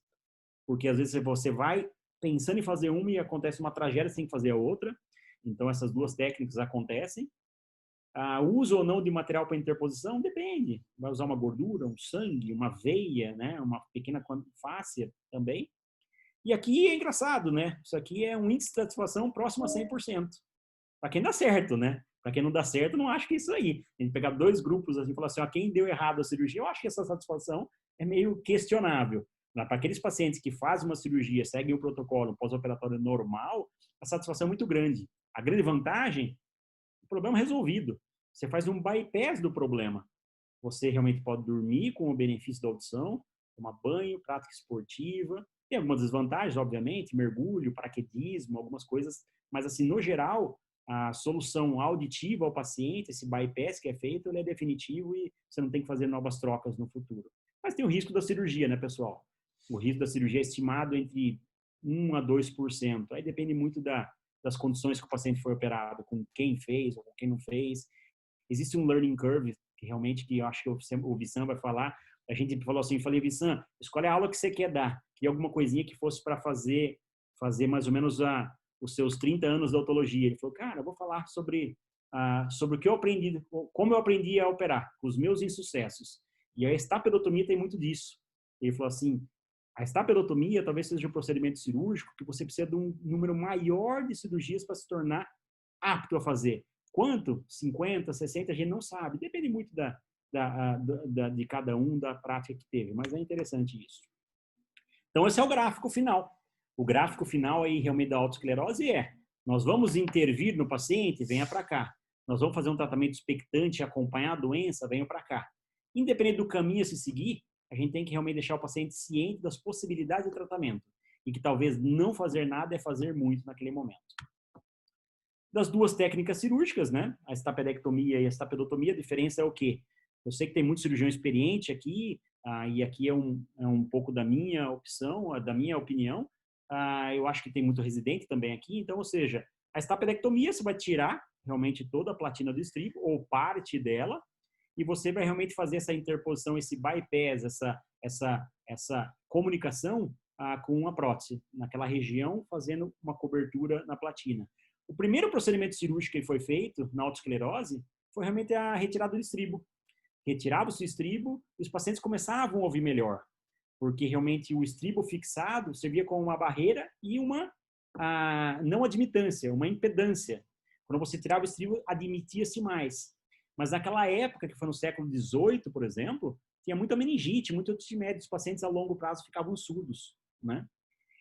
[SPEAKER 3] porque às vezes você vai pensando em fazer uma e acontece uma tragédia, você tem que fazer a outra. Então, essas duas técnicas acontecem. Uso ou não de material para interposição? Depende. Vai usar uma gordura, um sangue, uma veia, né? Uma pequena fáscia também. E aqui é engraçado, né? Isso aqui é um índice de satisfação próximo a 100%. Para quem dá certo, né? Para quem não dá certo, não acho que é isso aí. A gente pegar dois grupos assim e falar assim, quem deu errado a cirurgia, eu acho que essa satisfação é meio questionável. Para aqueles pacientes que fazem uma cirurgia, seguem o protocolo pós-operatório normal, a satisfação é muito grande. A grande vantagem, o problema é resolvido. Você faz um bypass do problema. Você realmente pode dormir com o benefício da audição, tomar banho, prática esportiva. Tem algumas desvantagens, obviamente, mergulho, paraquedismo, algumas coisas, mas assim, no geral, a solução auditiva ao paciente, esse bypass que é feito, ele é definitivo e você não tem que fazer novas trocas no futuro. Mas tem o risco da cirurgia, né, pessoal? O risco da cirurgia é estimado entre 1 a 2%. Aí depende muito das condições que o paciente foi operado, com quem fez ou com quem não fez. Existe um learning curve, que realmente, que eu acho que o Vissan vai falar. A gente falou assim, falei, Vissan, escolhe a aula que você quer dar. Queria alguma coisinha que fosse para fazer mais ou menos os seus 30 anos de odontologia. Ele falou, cara, eu vou falar sobre o que eu aprendi, como eu aprendi a operar, os meus insucessos. E a estapedotomia tem muito disso. Ele falou assim, a estapedotomia talvez seja um procedimento cirúrgico que você precisa de um número maior de cirurgias para se tornar apto a fazer. Quanto? 50, 60, a gente não sabe. Depende muito de cada um, da prática que teve. Mas é interessante isso. Então, esse é o gráfico final. O gráfico final aí, realmente, da autoesclerose nós vamos intervir no paciente, venha para cá. Nós vamos fazer um tratamento expectante, acompanhar a doença, venha para cá. Independente do caminho a se seguir, a gente tem que realmente deixar o paciente ciente das possibilidades de tratamento. E que talvez não fazer nada é fazer muito naquele momento. Das duas técnicas cirúrgicas, né? A estapedectomia e a estapedotomia, a diferença é o quê? Eu sei que tem muito cirurgião experiente aqui, e aqui é um pouco da minha opção, da minha opinião. Eu acho que tem muito residente também aqui. Então, ou seja, a estapedectomia você vai tirar realmente toda a platina do estribo, ou parte dela, e você vai realmente fazer essa interposição, esse bypass, essa comunicação com uma prótese, naquela região, fazendo uma cobertura na platina. O primeiro procedimento cirúrgico que foi feito na autoesclerose foi realmente a retirada do estribo. Retirava-se o estribo e os pacientes começavam a ouvir melhor, porque realmente o estribo fixado servia como uma barreira e uma não admitância, uma impedância. Quando você tirava o estribo, admitia-se mais. Mas naquela época, que foi no século XVIII, por exemplo, tinha muita meningite, muito otitismo, os pacientes a longo prazo ficavam surdos, né?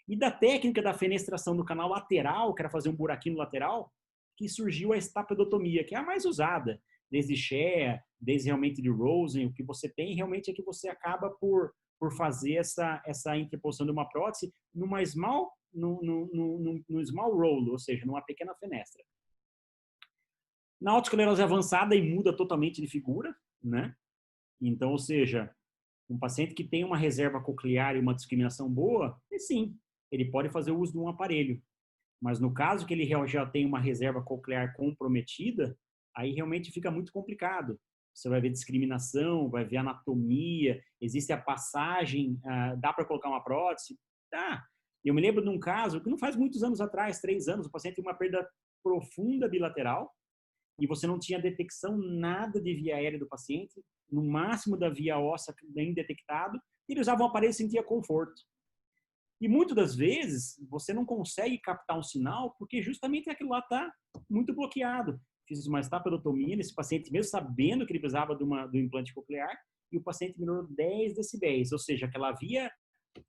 [SPEAKER 3] E da técnica da fenestração do canal lateral, que era fazer um buraquinho lateral, que surgiu a estapedotomia, que é a mais usada, desde Shea, desde realmente de Rosen. O que você tem realmente é que você acaba por fazer essa interposição de uma prótese num small roll, ou seja, numa pequena fenestra. Na autoesclerose avançada, e muda totalmente de figura, né? Então, ou seja, um paciente que tem uma reserva coclear e uma discriminação boa, sim, ele pode fazer uso de um aparelho. Mas no caso que ele já tem uma reserva coclear comprometida, aí realmente fica muito complicado. Você vai ver discriminação, vai ver anatomia, existe a passagem, dá para colocar uma prótese? Tá. Eu me lembro de um caso que não faz muitos anos atrás, 3 anos, o paciente tinha uma perda profunda bilateral e você não tinha detecção nada de via aérea do paciente, no máximo da via óssea bem detectado, e ele usava um aparelho e sentia conforto. E muitas das vezes você não consegue captar um sinal porque justamente aquilo lá está muito bloqueado. Fiz uma estapedotomia nesse paciente, mesmo sabendo que ele precisava do implante coclear, e o paciente melhorou 10 decibéis, ou seja, aquela via que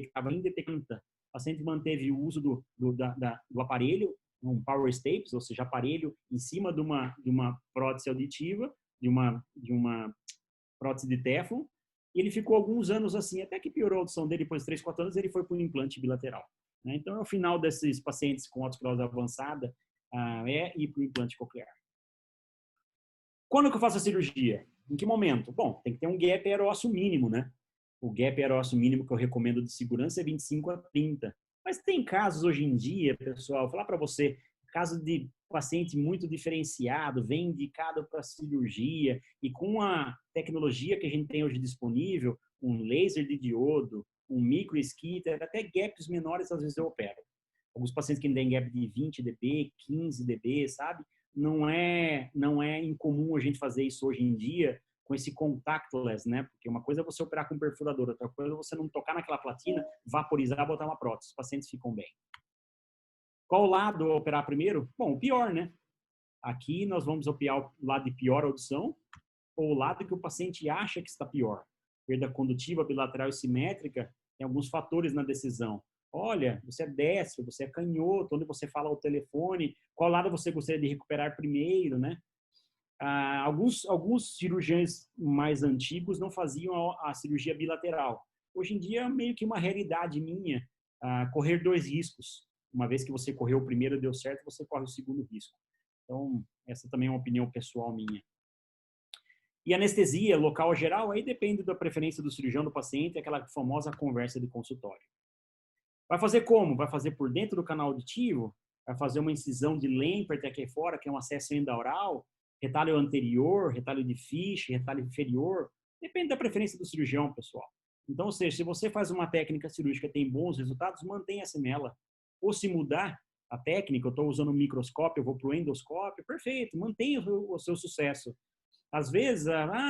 [SPEAKER 3] estava indetectada. O paciente manteve o uso do aparelho, um power staples, ou seja, aparelho em cima de uma prótese auditiva, de uma prótese de Teflon, e ele ficou alguns anos assim, até que piorou a audição dele, depois de 3, 4 anos, ele foi para um implante bilateral. Né? Então, é o final desses pacientes com autoesclerose avançada, é ir para o implante coclear. Quando que eu faço a cirurgia? Em que momento? Bom, tem que ter um gap aerósseo mínimo, né? O gap aerósseo mínimo que eu recomendo de segurança é 25 a 30. Mas tem casos hoje em dia, pessoal, vou falar para você, caso de paciente muito diferenciado, vem indicado para cirurgia, e com a tecnologia que a gente tem hoje disponível, um laser de diodo, um micro splitter, até gaps menores às vezes eu opero. Alguns pacientes que têm gap de 20 dB, 15 dB, sabe? Não é incomum a gente fazer isso hoje em dia com esse contactless, né? Porque uma coisa é você operar com perfurador, outra coisa é você não tocar naquela platina, vaporizar, botar uma prótese. Os pacientes ficam bem. Qual lado operar primeiro? Bom, o pior, né? Aqui nós vamos operar o lado de pior audição ou o lado que o paciente acha que está pior. Perda condutiva, bilateral e simétrica, tem alguns fatores na decisão. Olha, você é destro, você é canhoto, onde você fala ao telefone, qual lado você gostaria de recuperar primeiro, né? Alguns cirurgiões mais antigos não faziam a cirurgia bilateral. Hoje em dia, é meio que uma realidade minha, correr 2 riscos. Uma vez que você correu o primeiro e deu certo, você corre o segundo risco. Então, essa também é uma opinião pessoal minha. E anestesia local geral, aí depende da preferência do cirurgião, do paciente, aquela famosa conversa de consultório. Vai fazer como? Vai fazer por dentro do canal auditivo? Vai fazer uma incisão de Lempert aqui fora, que é um acesso endaural? Retalho anterior, retalho de Fish, retalho inferior? Depende da preferência do cirurgião, pessoal. Então, ou seja, se você faz uma técnica cirúrgica e tem bons resultados, mantenha-se nela. Ou se mudar a técnica, eu estou usando um microscópio, eu vou para o endoscópio, perfeito, mantenha o seu sucesso. Às vezes,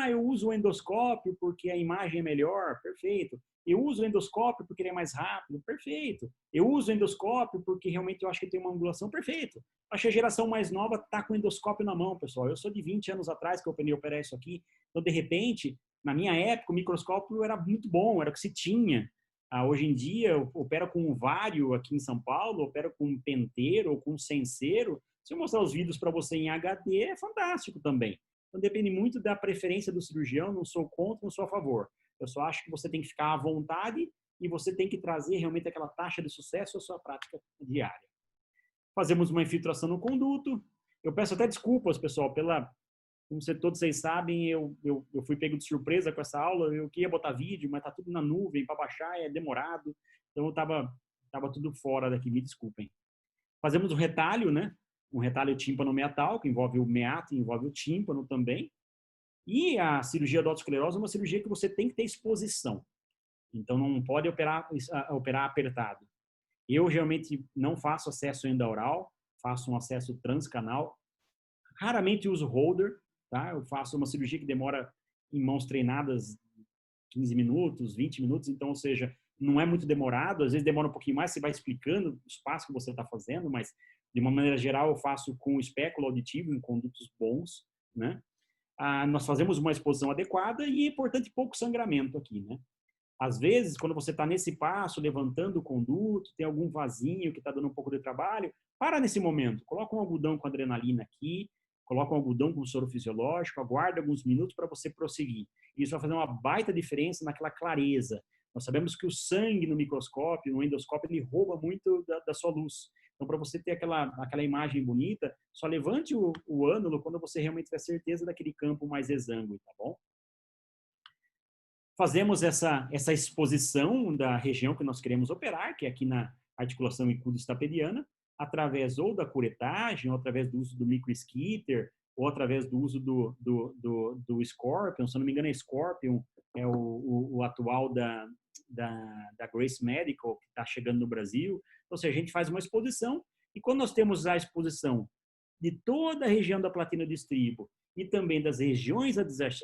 [SPEAKER 3] eu uso o endoscópio porque a imagem é melhor, perfeito. Eu uso o endoscópio porque ele é mais rápido, perfeito. Eu uso o endoscópio porque realmente eu acho que tem uma angulação, perfeito. Acho que a geração mais nova está com o endoscópio na mão, pessoal. Eu sou de 20 anos atrás que eu aprendi a operar isso aqui. Então, de repente, na minha época, o microscópio era muito bom, era o que se tinha. Hoje em dia, eu opero com um Vario aqui em São Paulo, opero com um Penteiro ou com um Sensero. Se eu mostrar os vídeos para você em HD, é fantástico também. Então, depende muito da preferência do cirurgião, não sou contra, não sou a favor. Eu só acho que você tem que ficar à vontade e você tem que trazer realmente aquela taxa de sucesso à sua prática diária. Fazemos uma infiltração no conduto. Eu peço até desculpas, pessoal, como todos vocês sabem, eu fui pego de surpresa com essa aula, eu queria botar vídeo, mas tá tudo na nuvem, para baixar é demorado, então eu tava tudo fora daqui, me desculpem. Fazemos o retalho, né? Um retalho tímpano-meatal, que envolve o meato, envolve o tímpano também. E a cirurgia da autoesclerose é uma cirurgia que você tem que ter exposição. Então, não pode operar apertado. Eu, geralmente, não faço acesso endaural, faço um acesso transcanal. Raramente uso holder, tá? Eu faço uma cirurgia que demora, em mãos treinadas, 15 minutos, 20 minutos. Então, ou seja, não é muito demorado. Às vezes demora um pouquinho mais, você vai explicando os passos que você está fazendo, mas, de uma maneira geral, eu faço com espéculo auditivo, em condutos bons, né? Nós fazemos uma exposição adequada e é importante pouco sangramento aqui, né? Às vezes, quando você está nesse passo, levantando o conduto, tem algum vasinho que está dando um pouco de trabalho, para nesse momento, coloca um algodão com adrenalina aqui, coloca um algodão com soro fisiológico, aguarda alguns minutos para você prosseguir. Isso vai fazer uma baita diferença naquela clareza. Nós sabemos que o sangue no microscópio, no endoscópio, ele rouba muito da sua luz. Então, para você ter aquela imagem bonita, só levante o ânulo quando você realmente tiver certeza daquele campo mais exângue, tá bom? Fazemos essa exposição da região que nós queremos operar, que é aqui na articulação icudo-estapediana, através ou da curetagem, ou através do uso do micro-skitter, ou através do uso do Scorpion. Se eu não me engano, é Scorpion, é o atual da Grace Medical, que está chegando no Brasil. Ou seja, a gente faz uma exposição, e quando nós temos a exposição de toda a região da platina do estribo e também das regiões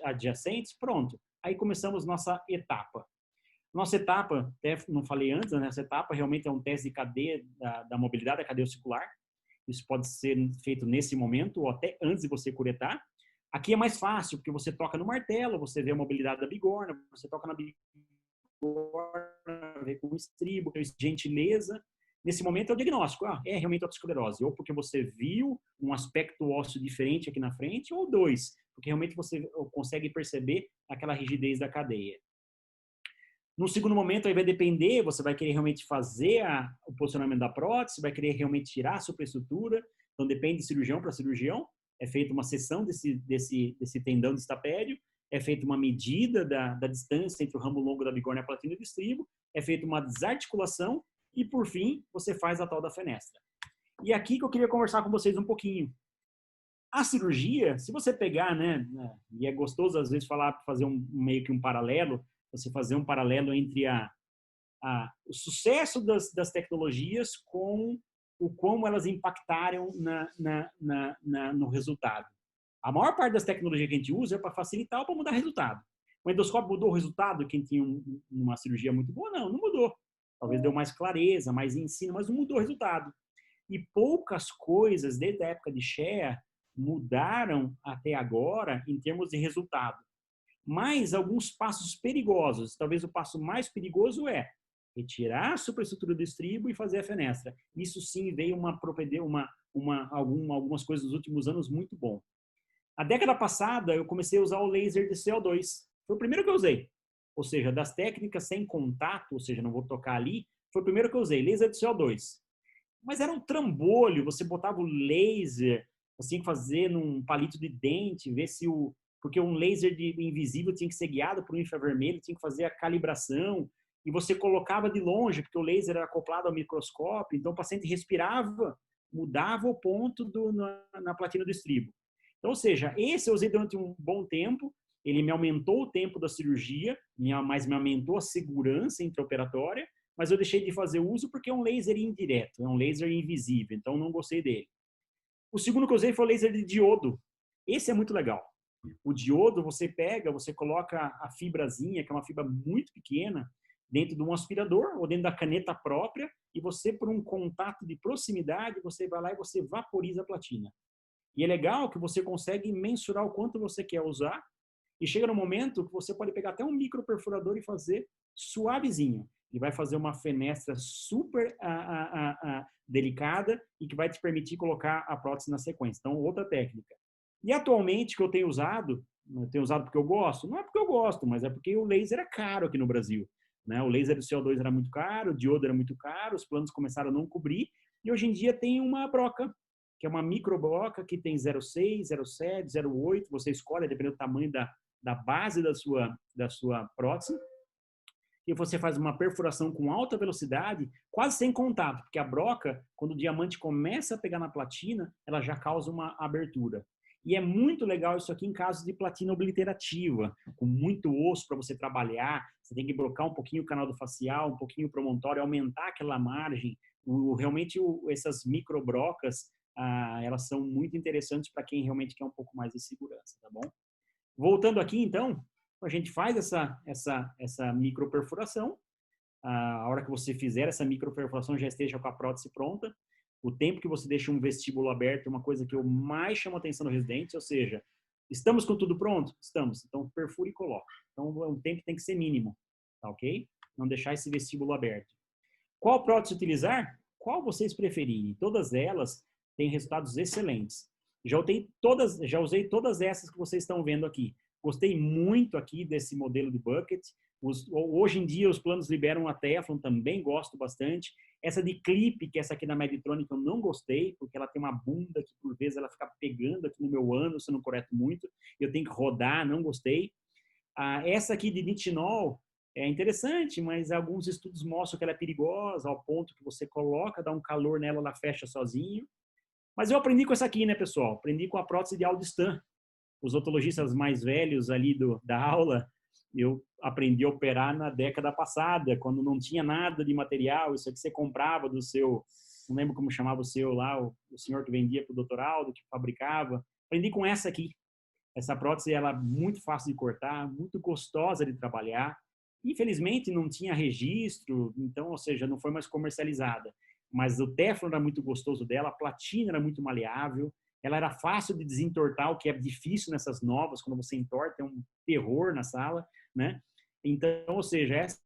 [SPEAKER 3] adjacentes, pronto. Aí começamos nossa etapa. Nossa etapa, até não falei antes, né? Essa etapa realmente é um teste de cadeia da mobilidade da cadeia ossicular. Isso pode ser feito nesse momento ou até antes de você curetar. Aqui é mais fácil, porque você toca no martelo, você vê a mobilidade da bigorna, você toca na bigorna, vê com o estribo, gentileza. Nesse momento é o diagnóstico. É realmente otoesclerose. Ou porque você viu um aspecto ósseo diferente aqui na frente, ou dois, porque realmente você consegue perceber aquela rigidez da cadeia. No segundo momento, aí vai depender, você vai querer realmente fazer o posicionamento da prótese, vai querer realmente tirar a superestrutura, então depende de cirurgião para cirurgião, é feita uma seção desse tendão de estapédio, é feita uma medida da distância entre o ramo longo da bigorna e a platina do estribo, é feita uma desarticulação e, por fim, você faz a tal da fenestra. E aqui que eu queria conversar com vocês um pouquinho. A cirurgia, se você pegar, né, e é gostoso às vezes fazer meio que um paralelo, você fazer um paralelo entre o sucesso das tecnologias com o como elas impactaram no resultado. A maior parte das tecnologias que a gente usa é para facilitar ou para mudar resultado. O endoscópio mudou o resultado? Quem tinha uma cirurgia muito boa? Não mudou. Talvez deu mais clareza, mais ensino, mas não mudou o resultado. E poucas coisas, desde a época de Shea, mudaram até agora em termos de resultado. Mas alguns passos perigosos, talvez o passo mais perigoso é retirar a superestrutura do estribo e fazer a fenestra. Isso sim veio algumas coisas nos últimos anos muito bom. A década passada eu comecei a usar o laser de CO2. Foi o primeiro que eu usei. Ou seja, das técnicas sem contato, ou seja, não vou tocar ali, foi o primeiro que eu usei, laser de CO2. Mas era um trambolho, você botava o laser, você tinha que fazer num palito de dente, ver se porque um laser invisível tinha que ser guiado por um infravermelho, tinha que fazer a calibração, e você colocava de longe, porque o laser era acoplado ao microscópio, então o paciente respirava, mudava o ponto na platina do estribo. Então, ou seja, esse eu usei durante um bom tempo, ele me aumentou o tempo da cirurgia, mas me aumentou a segurança intraoperatória, mas eu deixei de fazer uso porque é um laser indireto, é um laser invisível, então não gostei dele. O segundo que eu usei foi o laser de diodo. Esse é muito legal. O diodo, você coloca a fibrazinha, que é uma fibra muito pequena, dentro de um aspirador ou dentro da caneta própria, e você, por um contato de proximidade, você vai lá e você vaporiza a platina. E é legal que você consegue mensurar o quanto você quer usar, e chega no momento que você pode pegar até um microperfurador e fazer suavezinho. Ele vai fazer uma fenestra super delicada e que vai te permitir colocar a prótese na sequência. Então, outra técnica. E atualmente, que eu tenho usado porque eu gosto? Não é porque eu gosto, mas é porque o laser é caro aqui no Brasil. Né? O laser do CO2 era muito caro, o diodo era muito caro, os planos começaram a não cobrir, e hoje em dia tem uma broca, que é uma microbroca, que tem 0,6, 0,7, 0,8, você escolhe, dependendo do tamanho da base da sua prótese, e você faz uma perfuração com alta velocidade, quase sem contato, porque a broca, quando o diamante começa a pegar na platina, ela já causa uma abertura. E é muito legal isso aqui em casos de platina obliterativa, com muito osso para você trabalhar, você tem que brocar um pouquinho o canal do facial, um pouquinho o promontório, aumentar aquela margem. Realmente essas microbrocas, elas são muito interessantes para quem realmente quer um pouco mais de segurança, tá bom? Voltando aqui, então, a gente faz essa microperfuração. A hora que você fizer essa microperfuração, já esteja com a prótese pronta. O tempo que você deixa um vestíbulo aberto é uma coisa que eu mais chamo a atenção no residente, ou seja, estamos com tudo pronto? Estamos. Então, perfura e coloca. Então, o tempo tem que ser mínimo, tá ok? Não deixar esse vestíbulo aberto. Qual prótese utilizar? Qual vocês preferirem? Todas elas têm resultados excelentes. Já usei todas essas que vocês estão vendo aqui. Gostei muito aqui desse modelo de bucket. Hoje em dia, os planos liberam a Teflon, também gosto bastante. Essa de clipe, que essa aqui da Medtronic, eu não gostei, porque ela tem uma bunda que, por vezes, ela fica pegando aqui no meu ânus, se eu não correto muito. Eu tenho que rodar, não gostei. Essa aqui de nitinol é interessante, mas alguns estudos mostram que ela é perigosa, ao ponto que você coloca, dá um calor nela, ela fecha sozinho. Mas eu aprendi com essa aqui, né, pessoal? Aprendi com a prótese de Aldistan. Os otologistas mais velhos ali da aula, eu aprendi a operar na década passada, quando não tinha nada de material, isso aqui você comprava do seu, não lembro como chamava o seu lá, o senhor que vendia para o Dr. Aldo, que fabricava. Aprendi com essa aqui. Essa prótese, ela é muito fácil de cortar, muito gostosa de trabalhar. Infelizmente, não tinha registro, então, ou seja, não foi mais comercializada. Mas o Teflon era muito gostoso dela, a platina era muito maleável, ela era fácil de desentortar, o que é difícil nessas novas, quando você entorta, é um terror na sala, né? Então, ou seja, essa...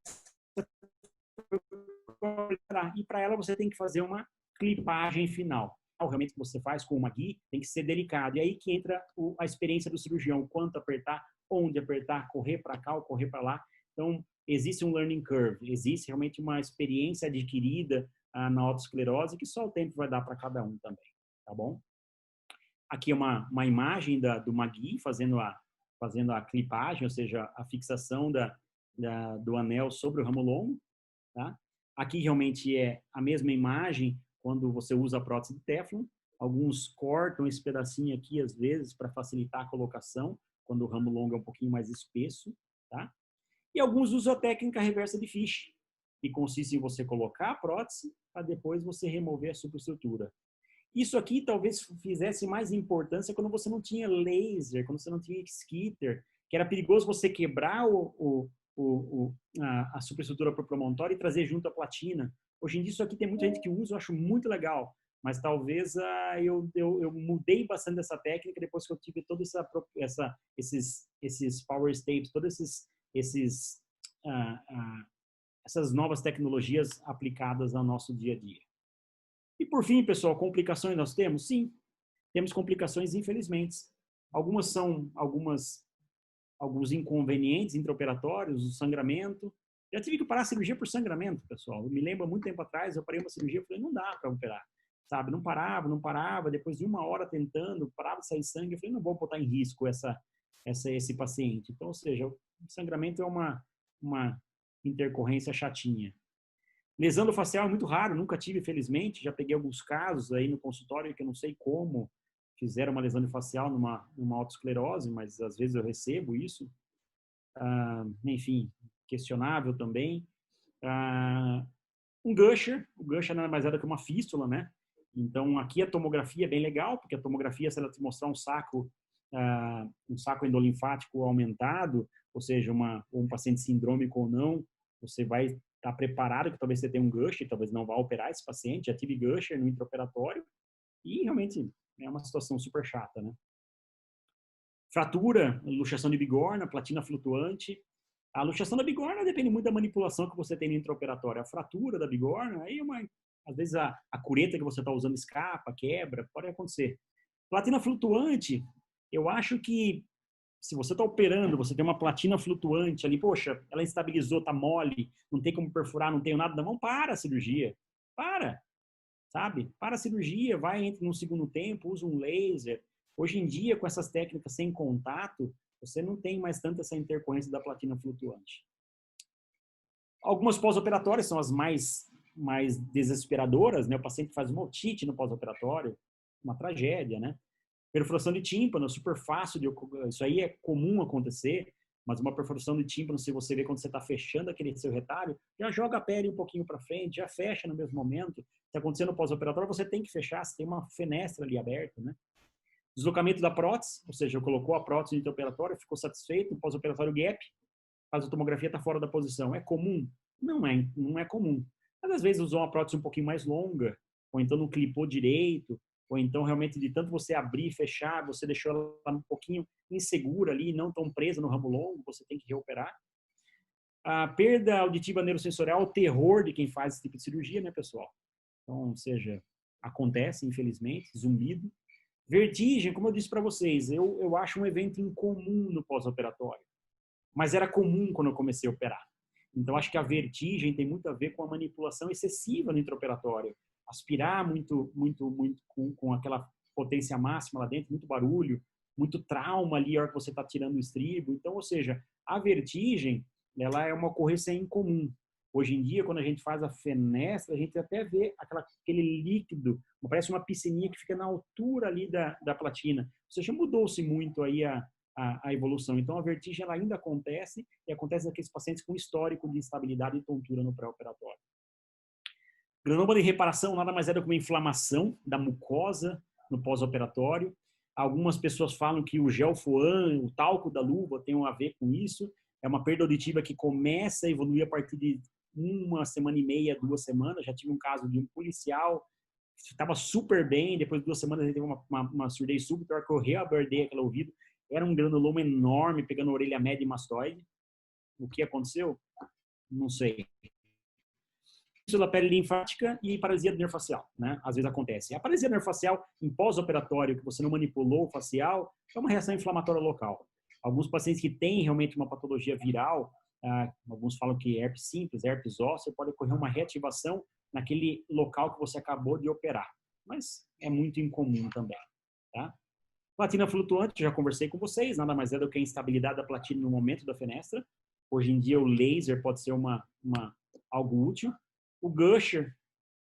[SPEAKER 3] E para ela você tem que fazer uma clipagem final. Realmente que você faz com uma guia tem que ser delicado. E aí que entra a experiência do cirurgião, quanto apertar, onde apertar, correr para cá ou correr para lá. Então, existe um learning curve, existe realmente uma experiência adquirida na autoesclerose que só o tempo vai dar para cada um também, tá bom? Aqui é uma imagem do Magui fazendo a clipagem, ou seja, a fixação do anel sobre o ramo longo, tá? Aqui realmente é a mesma imagem quando você usa a prótese de Teflon. Alguns cortam esse pedacinho aqui, às vezes, para facilitar a colocação, quando o ramo longo é um pouquinho mais espesso, tá? E alguns usam a técnica reversa de Fish, que consiste em você colocar a prótese para depois você remover a superestrutura. Isso aqui talvez fizesse mais importância quando você não tinha laser, quando você não tinha skitter, que era perigoso você quebrar a superestrutura para o promontório e trazer junto a platina. Hoje em dia isso aqui tem muita gente que usa, eu acho muito legal, mas talvez eu mudei bastante essa técnica depois que eu tive toda esses power staples, todos essas novas tecnologias aplicadas ao nosso dia a dia. E por fim, pessoal, complicações nós temos? Sim, temos complicações, infelizmente. Algumas são alguns inconvenientes intraoperatórios, o sangramento. Já tive que parar a cirurgia por sangramento, pessoal. Eu me lembro, há muito tempo atrás, eu parei uma cirurgia e falei, não dá para operar. Sabe, não parava. Depois de 1 hora tentando, parava de sair sangue. Eu falei, não vou botar em risco esse paciente. Então, ou seja, o sangramento é uma intercorrência chatinha. Lesão do facial é muito raro, nunca tive, felizmente. Já peguei alguns casos aí no consultório que eu não sei como fizeram uma lesão de facial numa autoesclerose, mas às vezes eu recebo isso. Enfim, questionável também. Um gusher, o gusher nada mais é do que uma fístula, né? Então, aqui a tomografia é bem legal, porque a tomografia, se ela te mostrar um saco endolinfático aumentado, ou seja, um paciente sindrômico ou não, você vai estar preparado que talvez você tenha um gusher, talvez não vá operar esse paciente. Já tive gusher no intraoperatório e realmente é uma situação super chata, né? Fratura, luxação de bigorna, platina flutuante. A luxação da bigorna depende muito da manipulação que você tem no intraoperatório. A fratura da bigorna, aí às vezes a cureta que você está usando escapa, quebra, pode acontecer. Platina flutuante, eu acho que se você está operando, você tem uma platina flutuante ali, poxa, ela estabilizou, está mole, não tem como perfurar, não tenho nada na mão, para a cirurgia. Sabe? Para a cirurgia, entra no segundo tempo, usa um laser. Hoje em dia, com essas técnicas sem contato, você não tem mais tanta essa intercorrência da platina flutuante. Algumas pós-operatórias são as mais desesperadoras, né? O paciente faz uma otite no pós-operatório, uma tragédia, né? Perfuração de tímpano, super fácil, isso aí é comum acontecer, mas uma perfuração de tímpano, se você vê quando você está fechando aquele seu retalho, já joga a pele um pouquinho para frente, já fecha no mesmo momento. Se acontecer no pós-operatório, você tem que fechar, você tem uma fenestra ali aberta, né? Deslocamento da prótese, ou seja, colocou a prótese no intraoperatório, ficou satisfeito, no pós-operatório gap, faz a tomografia, está fora da posição. É comum? Não é comum. Mas às vezes usou uma prótese um pouquinho mais longa, ou então não clipou direito, ou então realmente de tanto você abrir e fechar, você deixou ela um pouquinho insegura ali, não tão presa no ramo longo, você tem que reoperar. A perda auditiva neurosensorial é o terror de quem faz esse tipo de cirurgia, né, pessoal? Então, ou seja, acontece, infelizmente, zumbido. Vertigem, como eu disse para vocês, eu acho um evento incomum no pós-operatório, mas era comum quando eu comecei a operar. Então, acho que a vertigem tem muito a ver com a manipulação excessiva no intraoperatório. Aspirar muito com aquela potência máxima lá dentro, muito barulho, muito trauma ali na hora que você está tirando o estribo. Então, ou seja, a vertigem, ela é uma ocorrência incomum. Hoje em dia, quando a gente faz a fenestra, a gente até vê aquele líquido, parece uma piscininha que fica na altura ali da platina. Ou seja, mudou-se muito aí a evolução. Então, a vertigem ela ainda acontece e acontece naqueles pacientes com histórico de instabilidade e tontura no pré-operatório. Granuloma de reparação nada mais é do que uma inflamação da mucosa no pós-operatório. Algumas pessoas falam que o gel Foam, o talco da luva tem a ver com isso. É uma perda auditiva que começa a evoluir a partir de 1 semana e meia, 2 semanas. Já tive um caso de um policial que estava super bem, depois de 2 semanas ele teve uma surdez súbita, a hora que eu reabordei aquele ouvido, era um granuloma enorme, pegando a orelha média e mastoide. O que aconteceu? Não sei. Isso da pele linfática e paralisia do nervo facial, né? Às vezes acontece. A paralisia do nervo facial em pós-operatório, que você não manipulou o facial, é uma reação inflamatória local. Alguns pacientes que têm realmente uma patologia viral, alguns falam que herpes simples, herpes ósseo, pode ocorrer uma reativação naquele local que você acabou de operar. Mas é muito incomum também, tá? Platina flutuante, já conversei com vocês, nada mais é do que a instabilidade da platina no momento da fenestra. Hoje em dia o laser pode ser algo útil. O Gusher,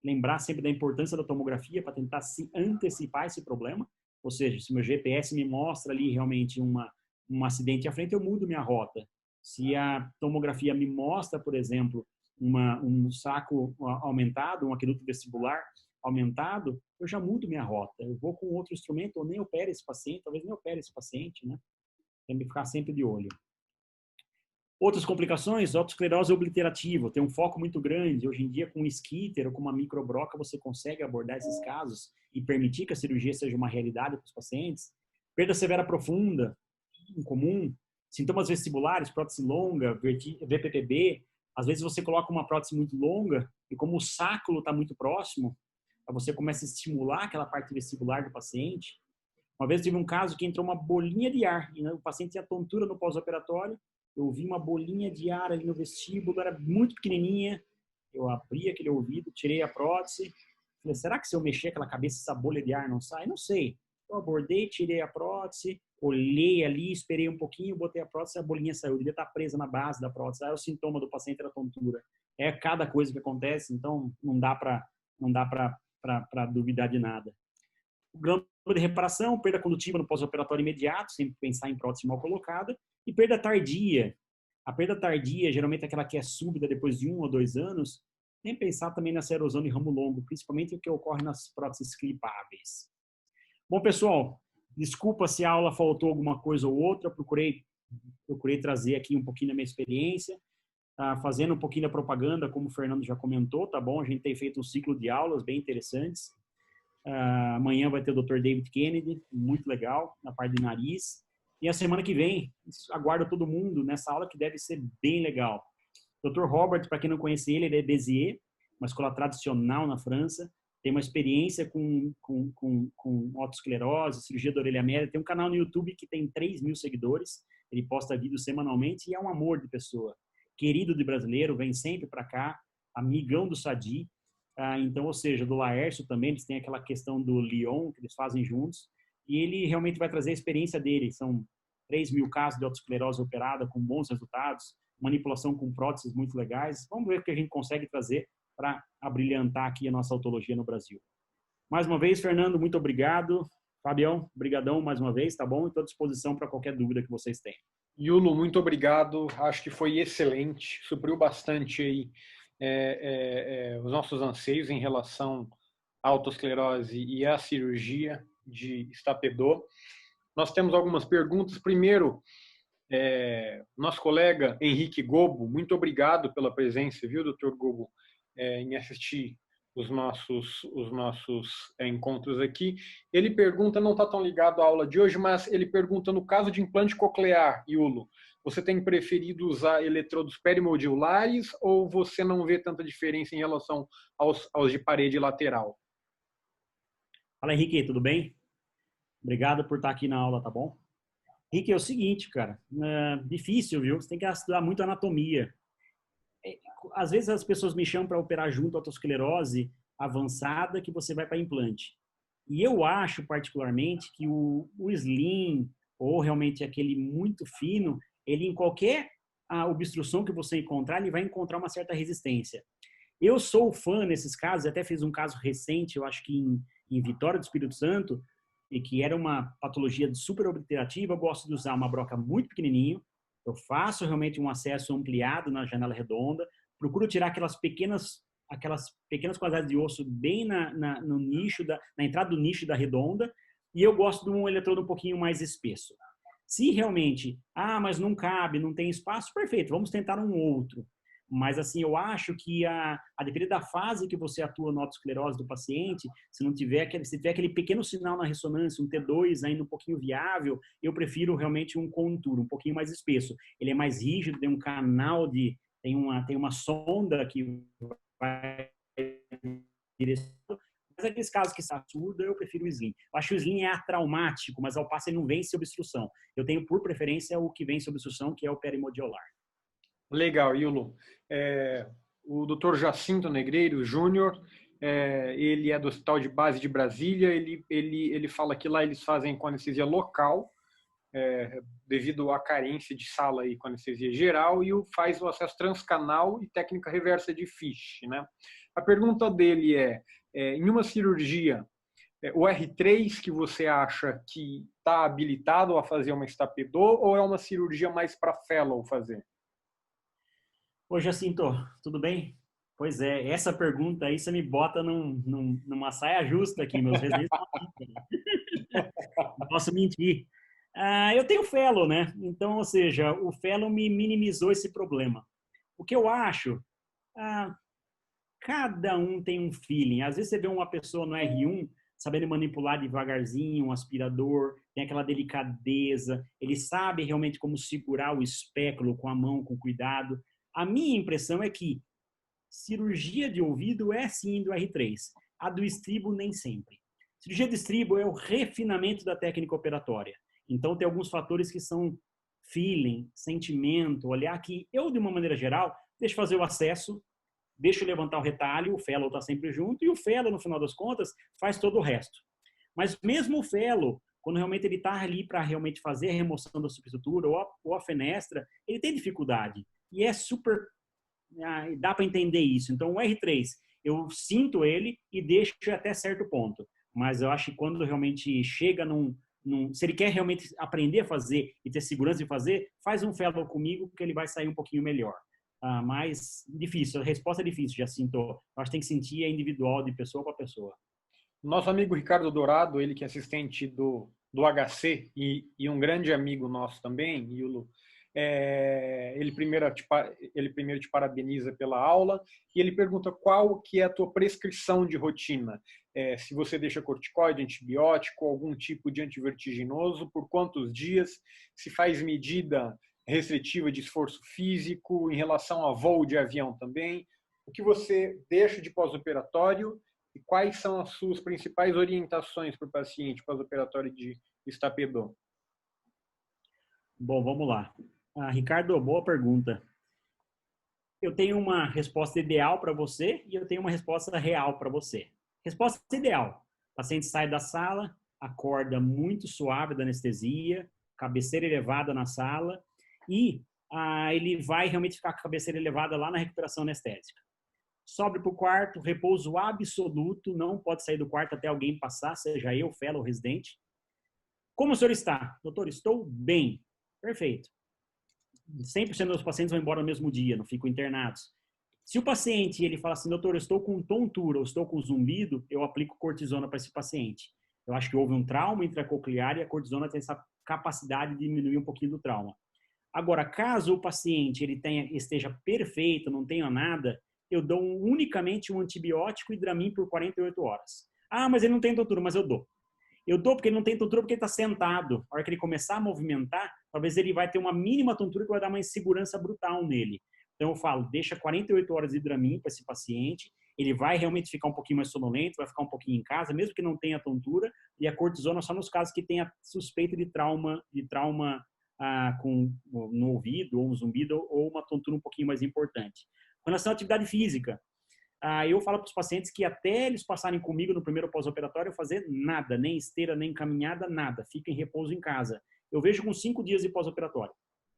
[SPEAKER 3] lembrar sempre da importância da tomografia para tentar se antecipar esse problema. Ou seja, se meu GPS me mostra ali realmente um acidente à frente, eu mudo minha rota. Se a tomografia me mostra, por exemplo, um saco aumentado, um aqueduto vestibular aumentado, eu já mudo minha rota. Eu vou com outro instrumento ou nem opere esse paciente, talvez nem opere esse paciente, né? Tem que ficar sempre de olho. Outras complicações, autoesclerose obliterativa, tem um foco muito grande. Hoje em dia, com um skitter ou com uma microbroca, você consegue abordar esses casos e permitir que a cirurgia seja uma realidade para os pacientes. Perda severa profunda, incomum. Sintomas vestibulares, prótese longa, VPPB. Às vezes você coloca uma prótese muito longa e como o sáculo está muito próximo, você começa a estimular aquela parte vestibular do paciente. Uma vez tive um caso que entrou uma bolinha de ar e o paciente tinha tontura no pós-operatório. Eu vi uma bolinha de ar ali no vestíbulo, era muito pequenininha. Eu abri aquele ouvido, tirei a prótese. Falei, será que se eu mexer aquela cabeça, essa bolha de ar não sai? Não sei. Eu abordei, tirei a prótese, olhei ali, esperei um pouquinho, botei a prótese e a bolinha saiu. Devia estar presa na base da prótese. Aí o sintoma do paciente era tontura. É cada coisa que acontece, então não dá para duvidar de nada. O granuloma de reparação, perda condutiva no pós-operatório imediato, sempre pensar em prótese mal colocada. E perda tardia. A perda tardia, geralmente aquela que é súbita depois de 1 ou 2 anos, nem pensar também nessa erosão de ramo longo, principalmente o que ocorre nas próteses clipáveis. Bom, pessoal, desculpa se a aula faltou alguma coisa ou outra, procurei trazer aqui um pouquinho da minha experiência, fazendo um pouquinho da propaganda, como o Fernando já comentou, tá bom? A gente tem feito um ciclo de aulas bem interessantes. Amanhã vai ter o Dr. David Kennedy, muito legal, na parte de nariz. E a semana que vem, aguardo todo mundo nessa aula que deve ser bem legal. Dr. Robert, para quem não conhece ele é Béziers, uma escola tradicional na França, tem uma experiência com autoesclerose, cirurgia da orelha média, tem um canal no YouTube que tem 3.000 seguidores, ele posta vídeos semanalmente e é um amor de pessoa. Querido de brasileiro, vem sempre para cá, amigão do Sadi, então, ou seja, do Laércio também, eles têm aquela questão do Lyon, que eles fazem juntos, e ele realmente vai trazer a experiência dele. São 3.000 casos de autoesclerose operada com bons resultados, manipulação com próteses muito legais. Vamos ver o que a gente consegue trazer para abrilhantar aqui a nossa autologia no Brasil. Mais uma vez, Fernando, muito obrigado. Fabião, brigadão mais uma vez, tá bom? Estou à disposição para qualquer dúvida que vocês tenham.
[SPEAKER 1] Yulo, muito obrigado. Acho que foi excelente. Supriu bastante aí os nossos anseios em relação à autoesclerose e à cirurgia de Stapedot. Nós temos algumas perguntas. Primeiro, nosso colega Henrique Gobo, muito obrigado pela presença, viu, Dr. Gobo, em assistir os nossos encontros aqui. Ele pergunta, não está tão ligado à aula de hoje, mas ele pergunta, no caso de implante coclear, Yulo, você tem preferido usar eletrodos perimodulares ou você não vê tanta diferença em relação aos de parede lateral?
[SPEAKER 3] Fala, Henrique, tudo bem? Obrigado por estar aqui na aula, tá bom? Rick, é o seguinte, cara, difícil, viu? Você tem que estudar muito anatomia. Às vezes as pessoas me chamam para operar junto a autoesclerose avançada que você vai para implante. E eu acho particularmente que o slim ou realmente aquele muito fino, ele em qualquer obstrução que você encontrar, ele vai encontrar uma certa resistência. Eu sou fã nesses casos, até fiz um caso recente, eu acho que em Vitória do Espírito Santo, e que era uma patologia super obliterativa. Eu gosto de usar uma broca muito pequenininho, eu faço realmente um acesso ampliado na janela redonda, procuro tirar aquelas pequenas quadradas de osso bem no nicho, na entrada do nicho da redonda, e eu gosto de um eletrodo um pouquinho mais espesso. Se realmente, mas não cabe, não tem espaço, perfeito, vamos tentar um outro. Mas, assim, eu acho que a depender da fase que você atua na autoesclerose do paciente, se tiver aquele pequeno sinal na ressonância, um T2 ainda um pouquinho viável, eu prefiro realmente um contour, um pouquinho mais espesso. Ele é mais rígido, tem um canal tem uma sonda que vai direcionar. Mas aqueles casos que está surdo, eu prefiro o slim. Eu acho que o slim é atraumático, mas ao passo ele não vence obstrução. Eu tenho, por preferência, o que vence obstrução, que é o perimodiolar.
[SPEAKER 1] Legal, Yulo. O Dr. Jacinto Negreiro Júnior, ele é do Hospital de Base de Brasília. Ele fala que lá eles fazem com anestesia local, devido à carência de sala aí com anestesia geral, e faz o acesso transcanal e técnica reversa de Fish, né? A pergunta dele em uma cirurgia, o R3 que você acha que está habilitado a fazer uma Stapedô, ou é uma cirurgia mais para fellow fazer?
[SPEAKER 3] Ô, Jacinto, tudo bem? Pois é, essa pergunta aí você me bota numa saia justa aqui, meus residentes estão aqui, né? Não posso mentir. Eu tenho fellow, né? Então, ou seja, o fellow me minimizou esse problema. O que eu acho, cada um tem um feeling. Às vezes você vê uma pessoa no R1 sabendo manipular devagarzinho um aspirador, tem aquela delicadeza, ele sabe realmente como segurar o espéculo com a mão, com cuidado. A minha impressão é que cirurgia de ouvido é sim do R3. A do estribo nem sempre. Cirurgia de estribo é o refinamento da técnica operatória. Então tem alguns fatores que são feeling, sentimento, olhar que eu, de uma maneira geral, deixo fazer o acesso, deixo levantar o retalho, o fellow está sempre junto, e o fellow, no final das contas, faz todo o resto. Mas mesmo o fellow, quando realmente ele está ali para realmente fazer a remoção da subestrutura ou a fenestra, ele tem dificuldade. E é super... dá para entender isso. Então, o R3, eu sinto ele e deixo até certo ponto. Mas eu acho que quando realmente chega se ele quer realmente aprender a fazer e ter segurança de fazer, faz um fellow comigo que ele vai sair um pouquinho melhor. Mas difícil, a resposta é difícil, já sinto. Eu acho que tem que sentir individual de pessoa para pessoa.
[SPEAKER 1] Nosso amigo Ricardo Dourado, ele que é assistente do HC e um grande amigo nosso também, Yulo, ele primeiro te parabeniza pela aula e ele pergunta qual que é a tua prescrição de rotina. Se você deixa corticoide, antibiótico, algum tipo de antivertiginoso, por quantos dias, se faz medida restritiva de esforço físico, em relação a voo de avião também, o que você deixa de pós-operatório e quais são as suas principais orientações para o paciente pós-operatório de Stapedô?
[SPEAKER 3] Bom, vamos lá. Ricardo, boa pergunta. Eu tenho uma resposta ideal para você e eu tenho uma resposta real para você. Resposta ideal. O paciente sai da sala, acorda muito suave da anestesia, cabeceira elevada na sala e ele vai realmente ficar com a cabeceira elevada lá na recuperação anestésica. Sobe para o quarto, repouso absoluto, não pode sair do quarto até alguém passar, seja eu, fellow, residente. Como o senhor está? Doutor, estou bem. Perfeito. 100% dos pacientes vão embora no mesmo dia, não ficam internados. Se o paciente ele fala assim, doutor, eu estou com tontura, eu estou com zumbido, eu aplico cortisona para esse paciente. Eu acho que houve um trauma intracoclear e a cortisona tem essa capacidade de diminuir um pouquinho do trauma. Agora, caso o paciente esteja perfeito, não tenha nada, eu dou unicamente um antibiótico e Dramin por 48 horas. Mas ele não tem tontura, mas eu dou. Eu dou porque ele não tem tontura porque ele está sentado. A hora que ele começar a movimentar, talvez ele vai ter uma mínima tontura que vai dar uma insegurança brutal nele. Então eu falo, deixa 48 horas de Dramin para esse paciente ele vai realmente ficar um pouquinho mais sonolento, vai ficar um pouquinho em casa, mesmo que não tenha tontura, e a cortisona só nos casos que tenha suspeita de trauma no ouvido, ou um zumbido, ou uma tontura um pouquinho mais importante. Com relação à atividade física, eu falo para os pacientes que até eles passarem comigo no primeiro pós-operatório, fazer nada, nem esteira, nem caminhada, nada. Fica em repouso em casa. Eu vejo com 5 dias de pós-operatório.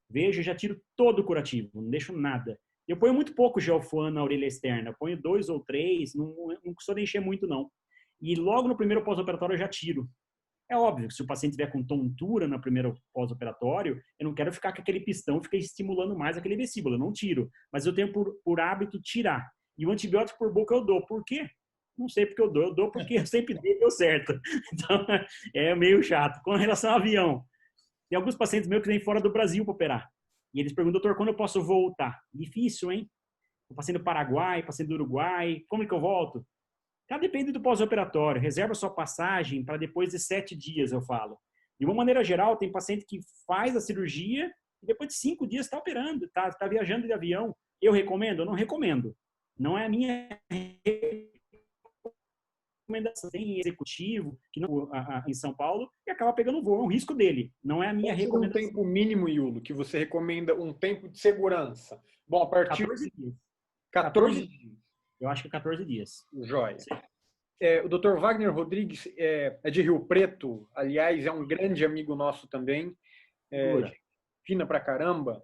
[SPEAKER 3] Vejo, já tiro todo o curativo, não deixo nada. Eu ponho muito pouco gelfuan na orelha externa. Eu ponho 2 ou 3, não sou de encher muito, não. E logo no primeiro pós-operatório eu já tiro. É óbvio que se o paciente tiver com tontura no primeiro pós-operatório, eu não quero ficar com aquele pistão, ficar estimulando mais aquele vesíbulo. Eu não tiro. Mas eu tenho por hábito tirar. E o antibiótico por boca eu dou. Por quê? Não sei porque eu dou porque eu sempre dei e deu certo. Então, é meio chato. Com relação ao avião, tem alguns pacientes meus que vêm fora do Brasil para operar. E eles perguntam, doutor, quando eu posso voltar? Difícil, hein? Eu passei no Paraguai, passei no Uruguai, como é que eu volto? Depende do pós-operatório. Reserva sua passagem para depois de 7 dias, eu falo. De uma maneira geral, tem paciente que faz a cirurgia e depois de 5 dias está operando, está viajando de avião. Eu recomendo? Eu não recomendo. Não é a minha recomendação. Tem executivo que não, em São Paulo e acaba pegando voo. É um risco dele. Não é a minha recomendação.
[SPEAKER 1] Um tempo mínimo, Yulo, que você recomenda um tempo de segurança? Bom, a partir
[SPEAKER 3] 14 dias.
[SPEAKER 1] 14 dias.
[SPEAKER 3] Eu acho que 14 dias.
[SPEAKER 1] Joia. O Dr. Wagner Rodrigues é de Rio Preto, aliás, é um grande amigo nosso também, fina pra caramba,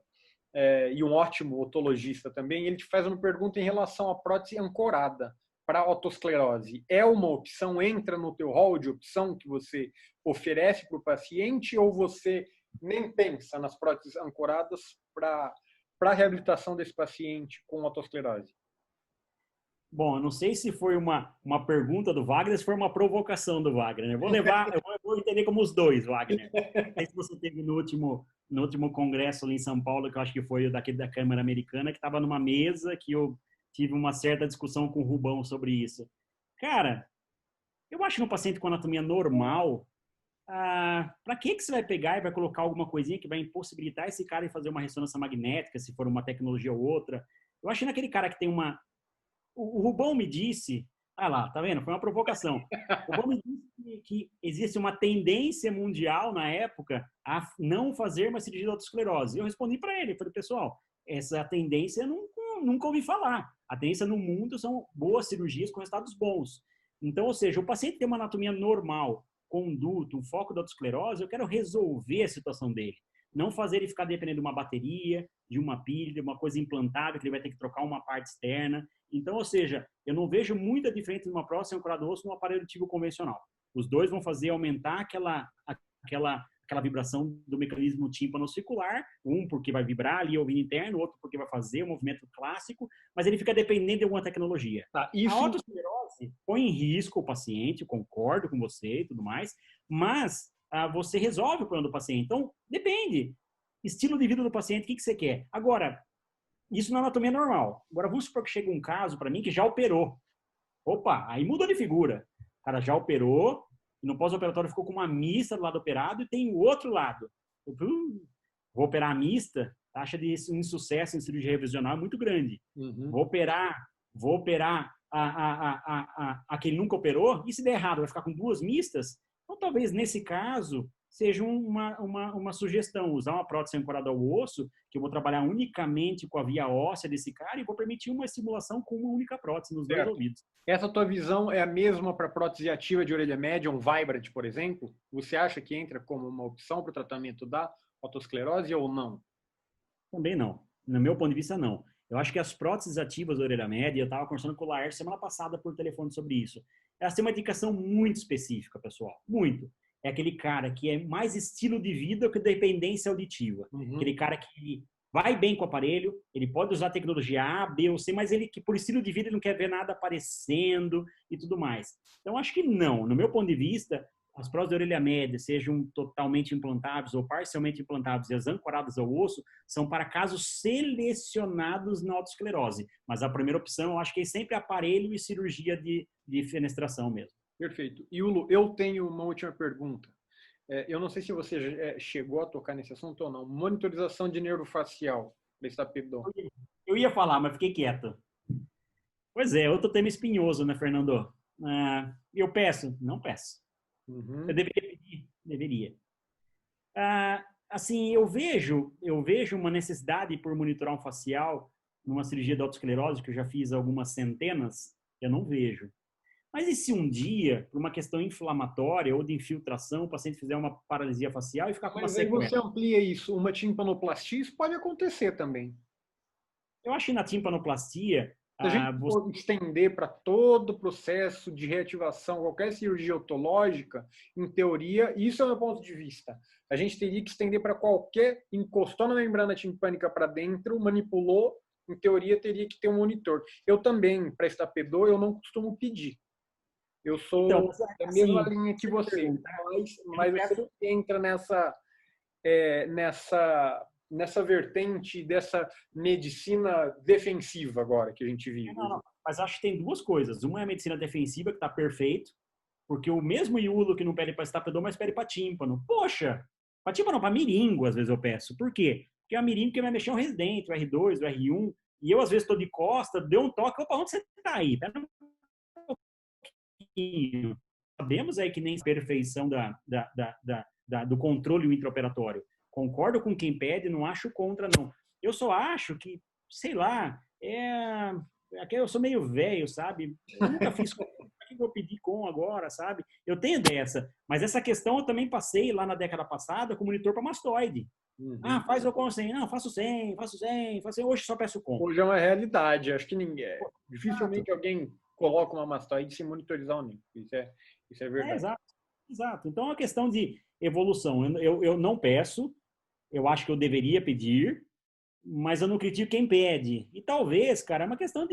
[SPEAKER 1] e um ótimo otologista também. Ele te faz uma pergunta em relação à prótese ancorada para otosclerose. É uma opção? Entra no teu hall de opção que você oferece para o paciente ou você nem pensa nas próteses ancoradas para a reabilitação desse paciente com otosclerose?
[SPEAKER 3] Bom, eu não sei se foi uma pergunta do Wagner, se foi uma provocação do Wagner. Eu vou entender como os dois, Wagner. Não sei se você teve no último congresso ali em São Paulo, que eu acho que foi daquele da Câmara Americana, que estava numa mesa que eu tive uma certa discussão com o Rubão sobre isso. Cara, eu acho que no paciente com anatomia normal, para que você vai pegar e vai colocar alguma coisinha que vai impossibilitar esse cara de fazer uma ressonância magnética, se for uma tecnologia ou outra? Eu acho que naquele cara que tem uma... O Rubão me disse, lá, tá vendo? Foi uma provocação. O Rubão me disse que existe uma tendência mundial na época a não fazer uma cirurgia de autoesclerose. Eu respondi para ele, falei, pessoal, essa tendência eu nunca ouvi falar. A tendência no mundo são boas cirurgias com resultados bons. Então, ou seja, o paciente tem uma anatomia normal, conduto, um foco da autoesclerose, eu quero resolver a situação dele. Não fazer ele ficar dependendo de uma bateria, de uma pilha, de uma coisa implantável, que ele vai ter que trocar uma parte externa. Então, ou seja, eu não vejo muita diferença de uma prótese ancorada ao osso no aparelho auditivo convencional. Os dois vão fazer aumentar aquela vibração do mecanismo tímpano-circular, um porque vai vibrar ali o ouvido interno, outro porque vai fazer o movimento clássico, mas ele fica dependendo de alguma tecnologia. A autoesclerose põe em risco o paciente, eu concordo com você e tudo mais, mas você resolve o problema do paciente. Então, depende. Estilo de vida do paciente, o que você quer? Agora, isso na anatomia normal. Agora, vamos supor que chega um caso para mim que já operou. Opa, aí muda de figura. O cara já operou, e no pós-operatório ficou com uma mista do lado operado e tem o outro lado. Vou operar a mista, a taxa de insucesso em cirurgia revisional é muito grande.
[SPEAKER 1] Uhum.
[SPEAKER 3] Vou operar a que ele nunca operou, e se der errado, vai ficar com 2 mistas? Então, talvez, nesse caso, seja uma sugestão, usar uma prótese ancorada ao osso, que eu vou trabalhar unicamente com a via óssea desse cara e vou permitir uma estimulação com uma única prótese nos 2 ouvidos.
[SPEAKER 1] Essa tua visão é a mesma para prótese ativa de orelha média, um Vibrant, por exemplo? Você acha que entra como uma opção para o tratamento da otosclerose ou não?
[SPEAKER 3] Também não. No meu ponto de vista, não. Eu acho que as próteses ativas da orelha média, eu estava conversando com o Laércio semana passada por telefone sobre isso, elas têm uma indicação muito específica, pessoal. Muito. É aquele cara que é mais estilo de vida que dependência auditiva.
[SPEAKER 1] Uhum.
[SPEAKER 3] Aquele cara que vai bem com o aparelho, ele pode usar tecnologia A, B ou C, mas ele que por estilo de vida ele não quer ver nada aparecendo e tudo mais. Então, acho que não. No meu ponto de vista, as próteses de orelha média, sejam totalmente implantáveis ou parcialmente implantáveis e as ancoradas ao osso, são para casos selecionados na autoesclerose. Mas a primeira opção, eu acho que é sempre aparelho e cirurgia de fenestração mesmo.
[SPEAKER 1] Perfeito. Yulo, eu tenho uma última pergunta. Eu não sei se você chegou a tocar nesse assunto ou não. Monitorização de nervo facial.
[SPEAKER 3] Eu ia falar, mas fiquei quieto. Pois é, outro tema espinhoso, né, Fernando? Eu peço? Não peço.
[SPEAKER 1] Uhum.
[SPEAKER 3] Eu deveria pedir? Deveria. Assim, eu vejo uma necessidade por monitorar um facial numa cirurgia de autoesclerose, que eu já fiz algumas centenas, eu não vejo. Mas e se um dia, por uma questão inflamatória ou de infiltração, o paciente fizer uma paralisia facial e ficar com uma
[SPEAKER 1] Mas aí
[SPEAKER 3] sequela?
[SPEAKER 1] você amplia isso, uma timpanoplastia, isso pode acontecer também.
[SPEAKER 3] Eu acho que na timpanoplastia,
[SPEAKER 1] Se a gente
[SPEAKER 3] você...
[SPEAKER 1] for estender para todo o processo de reativação, qualquer cirurgia otológica, em teoria, isso é o meu ponto de vista. A gente teria que estender para qualquer, encostou na membrana timpânica para dentro, manipulou, em teoria teria que ter um monitor. Eu também, para esta PEDO, eu não costumo pedir. Eu
[SPEAKER 3] Então,
[SPEAKER 1] sou da mesma
[SPEAKER 3] assim,
[SPEAKER 1] linha que você,
[SPEAKER 3] eu não
[SPEAKER 1] mas você
[SPEAKER 3] peço...
[SPEAKER 1] entra nessa vertente dessa medicina defensiva agora que a gente vive.
[SPEAKER 3] Não, não. Mas acho que tem duas coisas. Uma é a medicina defensiva, que está perfeito, porque o mesmo Iulo que não pede para estapedor, mas pede para tímpano. Poxa, para tímpano, para miringo, às vezes eu peço. Por quê? Porque a miringo que vai mexer o residente, o R2, o R1, e eu às vezes estou de costa, deu um toque, opa, onde você está aí? Pera um pouquinho. Sabemos aí que nem perfeição do controle intraoperatório. Concordo com quem pede, não acho contra, não. Eu só acho que, sei lá, eu sou meio velho, sabe? Eu nunca fiz com, por que eu pedi com agora, sabe? Eu tenho dessa, mas essa questão eu também passei lá na década passada com monitor para mastoide.
[SPEAKER 1] Uhum.
[SPEAKER 3] Faz o com sem. Não, faço sem. Hoje só peço com.
[SPEAKER 1] Hoje é uma realidade. Acho que
[SPEAKER 3] Exato.
[SPEAKER 1] dificilmente alguém coloca uma mastoide sem monitorizar o NIC. Isso é verdade.
[SPEAKER 3] Exato. Exato. Então é uma questão de evolução. Eu não peço, eu acho que eu deveria pedir, mas eu não critico quem pede. E talvez, cara, é uma questão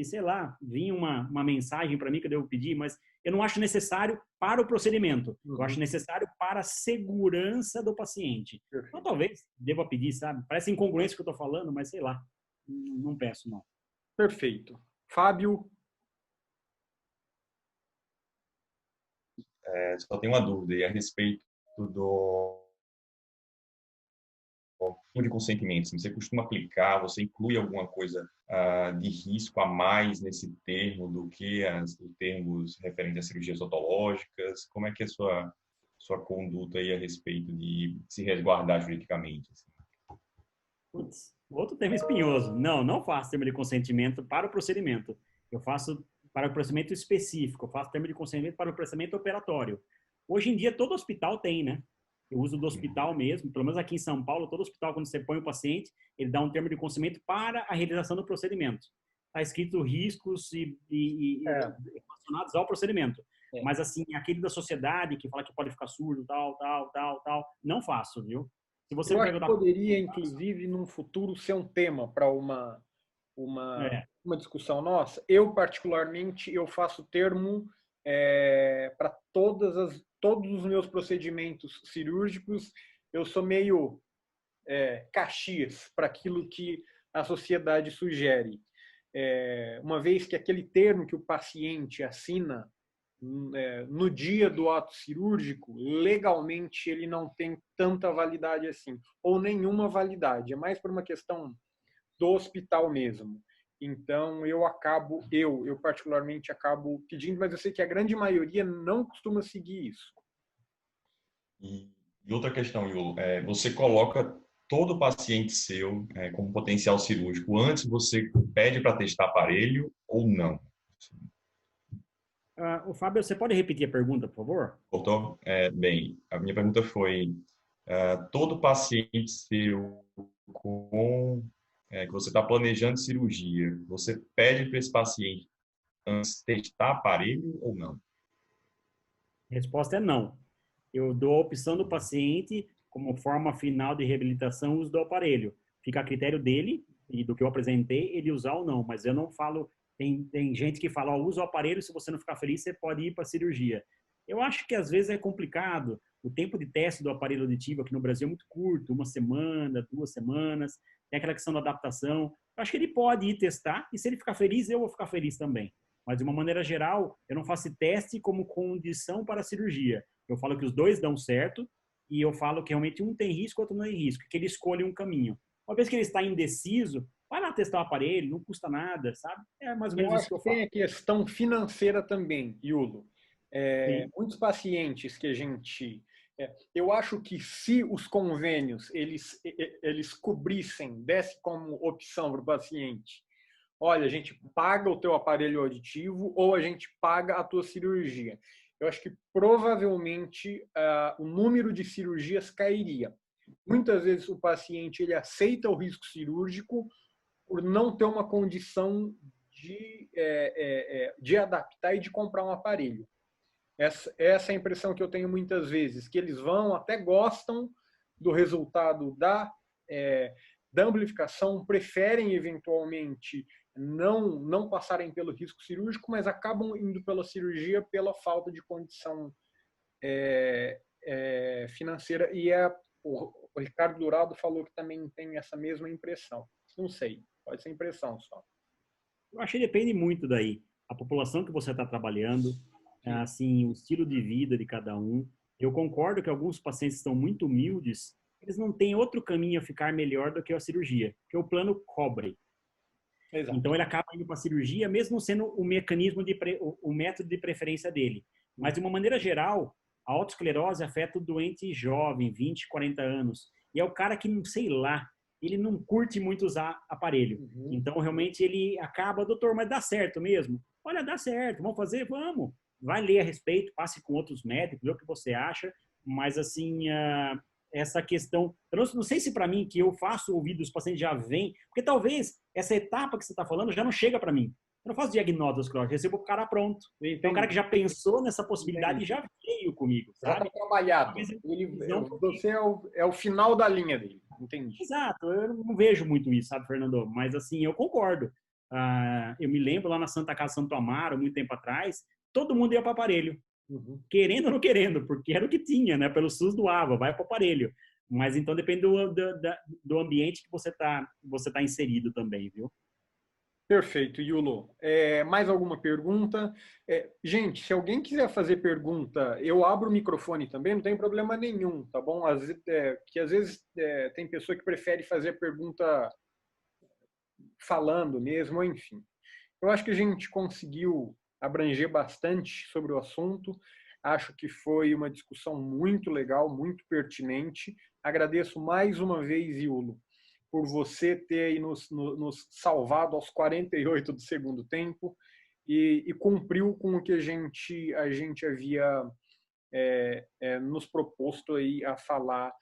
[SPEAKER 3] sei lá, vir uma mensagem para mim que eu devo pedir, mas eu não acho necessário para o procedimento. Eu acho necessário para a segurança do paciente.
[SPEAKER 1] Perfeito.
[SPEAKER 3] Então talvez deva pedir, sabe? Parece incongruência que eu estou falando, mas sei lá. Não peço, não.
[SPEAKER 1] Perfeito. Fábio?
[SPEAKER 2] Só tenho uma dúvida aí a respeito do de consentimento. Se você costuma aplicar, você inclui alguma coisa de risco a mais nesse termo do que os termos referentes a cirurgias otológicas? Como é que é a sua conduta aí a respeito de se resguardar juridicamente? Assim?
[SPEAKER 3] Putz, outro tema espinhoso. Não faço termo de consentimento para o procedimento. Eu faço para o procedimento específico. Eu faço termo de consentimento para o procedimento operatório. Hoje em dia, todo hospital tem, né? Eu uso do hospital mesmo, pelo menos aqui em São Paulo, todo hospital, quando você põe o paciente, ele dá um termo de consentimento para a realização do procedimento. Está escrito riscos relacionados ao procedimento. Mas, assim, aquele da sociedade que fala que pode ficar surdo, tal, não faço, viu? Se você
[SPEAKER 1] Eu
[SPEAKER 3] me
[SPEAKER 1] acho que
[SPEAKER 3] perguntar...
[SPEAKER 1] poderia, inclusive, num futuro, ser um tema para uma discussão nossa. Eu, particularmente, eu faço termo para todos os meus procedimentos cirúrgicos. Eu sou meio Caxias para aquilo que a sociedade sugere. Uma vez que aquele termo que o paciente assina no dia do ato cirúrgico, legalmente ele não tem tanta validade assim, ou nenhuma validade. É mais por uma questão do hospital mesmo. Então eu particularmente acabo pedindo, mas eu sei que a grande maioria não costuma seguir isso.
[SPEAKER 2] E outra questão, Yulo, você coloca todo paciente seu como potencial cirúrgico antes você pede para testar aparelho ou não?
[SPEAKER 3] O Fábio, você pode repetir a pergunta, por favor?
[SPEAKER 2] Voltou? Bem, a minha pergunta foi, todo paciente seu que você está planejando cirurgia, você pede para esse paciente antes testar aparelho ou não?
[SPEAKER 3] A resposta é não. Eu dou a opção do paciente, como forma final de reabilitação, o uso do aparelho. Fica a critério dele e do que eu apresentei, ele usar ou não. Mas eu não falo... Tem gente que fala, usa o aparelho, se você não ficar feliz, você pode ir para a cirurgia. Eu acho que às vezes é complicado. O tempo de teste do aparelho auditivo aqui no Brasil é muito curto, 1 semana, 2 semanas. Tem aquela questão da adaptação. Eu acho que ele pode ir testar e se ele ficar feliz, eu vou ficar feliz também. Mas de uma maneira geral, eu não faço teste como condição para a cirurgia. Eu falo que os dois dão certo e eu falo que realmente um tem risco, outro não tem risco, que ele escolhe um caminho. Uma vez que ele está indeciso, vai lá testar o aparelho, não custa nada, sabe? É mais ou menos
[SPEAKER 1] Eu
[SPEAKER 3] isso
[SPEAKER 1] acho
[SPEAKER 3] que eu
[SPEAKER 1] que tem
[SPEAKER 3] falo.
[SPEAKER 1] a questão financeira também, Yulo.
[SPEAKER 3] Sim.
[SPEAKER 1] Muitos pacientes que a gente... eu acho que se os convênios eles cobrissem, desse como opção para o paciente, olha, a gente paga o teu aparelho auditivo ou a gente paga a tua cirurgia. Eu acho que provavelmente o número de cirurgias cairia. Muitas vezes o paciente ele aceita o risco cirúrgico por não ter uma condição de adaptar e de comprar um aparelho. Essa é a impressão que eu tenho muitas vezes, que eles vão, até gostam do resultado da amplificação, preferem eventualmente não passarem pelo risco cirúrgico, mas acabam indo pela cirurgia pela falta de condição financeira. E o Ricardo Dourado falou que também tem essa mesma impressão. Não sei, pode ser impressão só.
[SPEAKER 3] Eu acho que depende muito daí. A população que você está trabalhando, assim, o estilo de vida de cada um. Eu concordo que alguns pacientes estão muito humildes, eles não têm outro caminho a ficar melhor do que a cirurgia, porque o plano cobre.
[SPEAKER 1] Exato.
[SPEAKER 3] Então ele acaba indo para a cirurgia, mesmo sendo o mecanismo o método de preferência dele. Mas de uma maneira geral, a autoesclerose afeta o doente jovem, 20, 40 anos. E é o cara que, não sei lá, ele não curte muito usar aparelho. Então realmente ele acaba, doutor, mas dá certo mesmo? Olha, dá certo, vamos fazer? Vamos. Vai ler a respeito, passe com outros médicos, vê o que você acha. Mas assim, essa questão, eu não sei se para mim que eu faço ouvido os pacientes já vêm, porque talvez essa etapa que você está falando já não chega para mim. Eu não faço diagnóstico esclerótico, eu recebo o cara pronto. Então, o cara que já pensou nessa possibilidade e já veio comigo,
[SPEAKER 1] já
[SPEAKER 3] sabe?
[SPEAKER 1] está trabalhado. Você é o final da linha dele, entendi.
[SPEAKER 3] Exato, eu não vejo muito isso, sabe, Fernando? Mas assim, eu concordo. Eu me lembro lá na Santa Casa Santo Amaro, muito tempo atrás, todo mundo ia para aparelho. Querendo ou não querendo, porque era o que tinha, né? Pelo SUS doava, vai para o aparelho. Mas então depende do ambiente que você tá inserido também, viu?
[SPEAKER 1] Perfeito, Yulo. Mais alguma pergunta? Gente, se alguém quiser fazer pergunta, eu abro o microfone também, não tem problema nenhum, tá bom? Às vezes tem pessoa que prefere fazer pergunta falando mesmo, enfim. Eu acho que a gente conseguiu abranger bastante sobre o assunto. Acho que foi uma discussão muito legal, muito pertinente. Agradeço mais uma vez, Yulo, por você ter aí nos salvado aos 48 do segundo tempo e cumpriu com o que a gente havia nos proposto aí a falar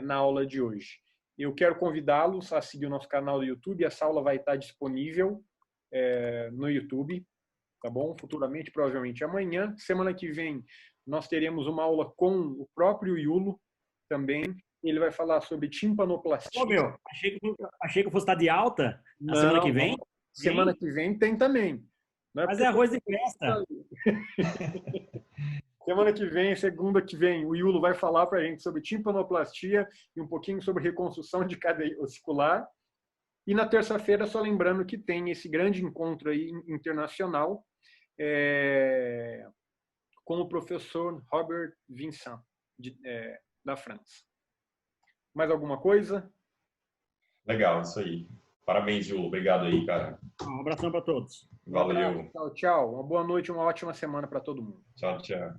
[SPEAKER 1] na aula de hoje. Eu quero convidá-los a seguir o nosso canal do YouTube. Essa aula vai estar disponível no YouTube, tá bom? Futuramente, provavelmente amanhã. Semana que vem, nós teremos uma aula com o próprio Yulo também. Ele vai falar sobre timpanoplastia.
[SPEAKER 3] Ô, meu, achei que eu fosse estar de alta na semana que vem.
[SPEAKER 1] Semana que vem tem também.
[SPEAKER 3] Mas é arroz de festa.
[SPEAKER 1] Semana que vem, segunda que vem, o Yulo vai falar para a gente sobre timpanoplastia e um pouquinho sobre reconstrução de cadeia ossicular. E na terça-feira, só lembrando que tem esse grande encontro aí internacional com o professor Robert Vincent, da França. Mais alguma coisa?
[SPEAKER 2] Legal, isso aí. Parabéns, Ju. Obrigado aí, cara.
[SPEAKER 3] Um abração para todos.
[SPEAKER 2] Valeu.
[SPEAKER 1] Tchau, tchau. Uma boa noite, uma ótima semana para todo mundo.
[SPEAKER 2] Tchau, tchau.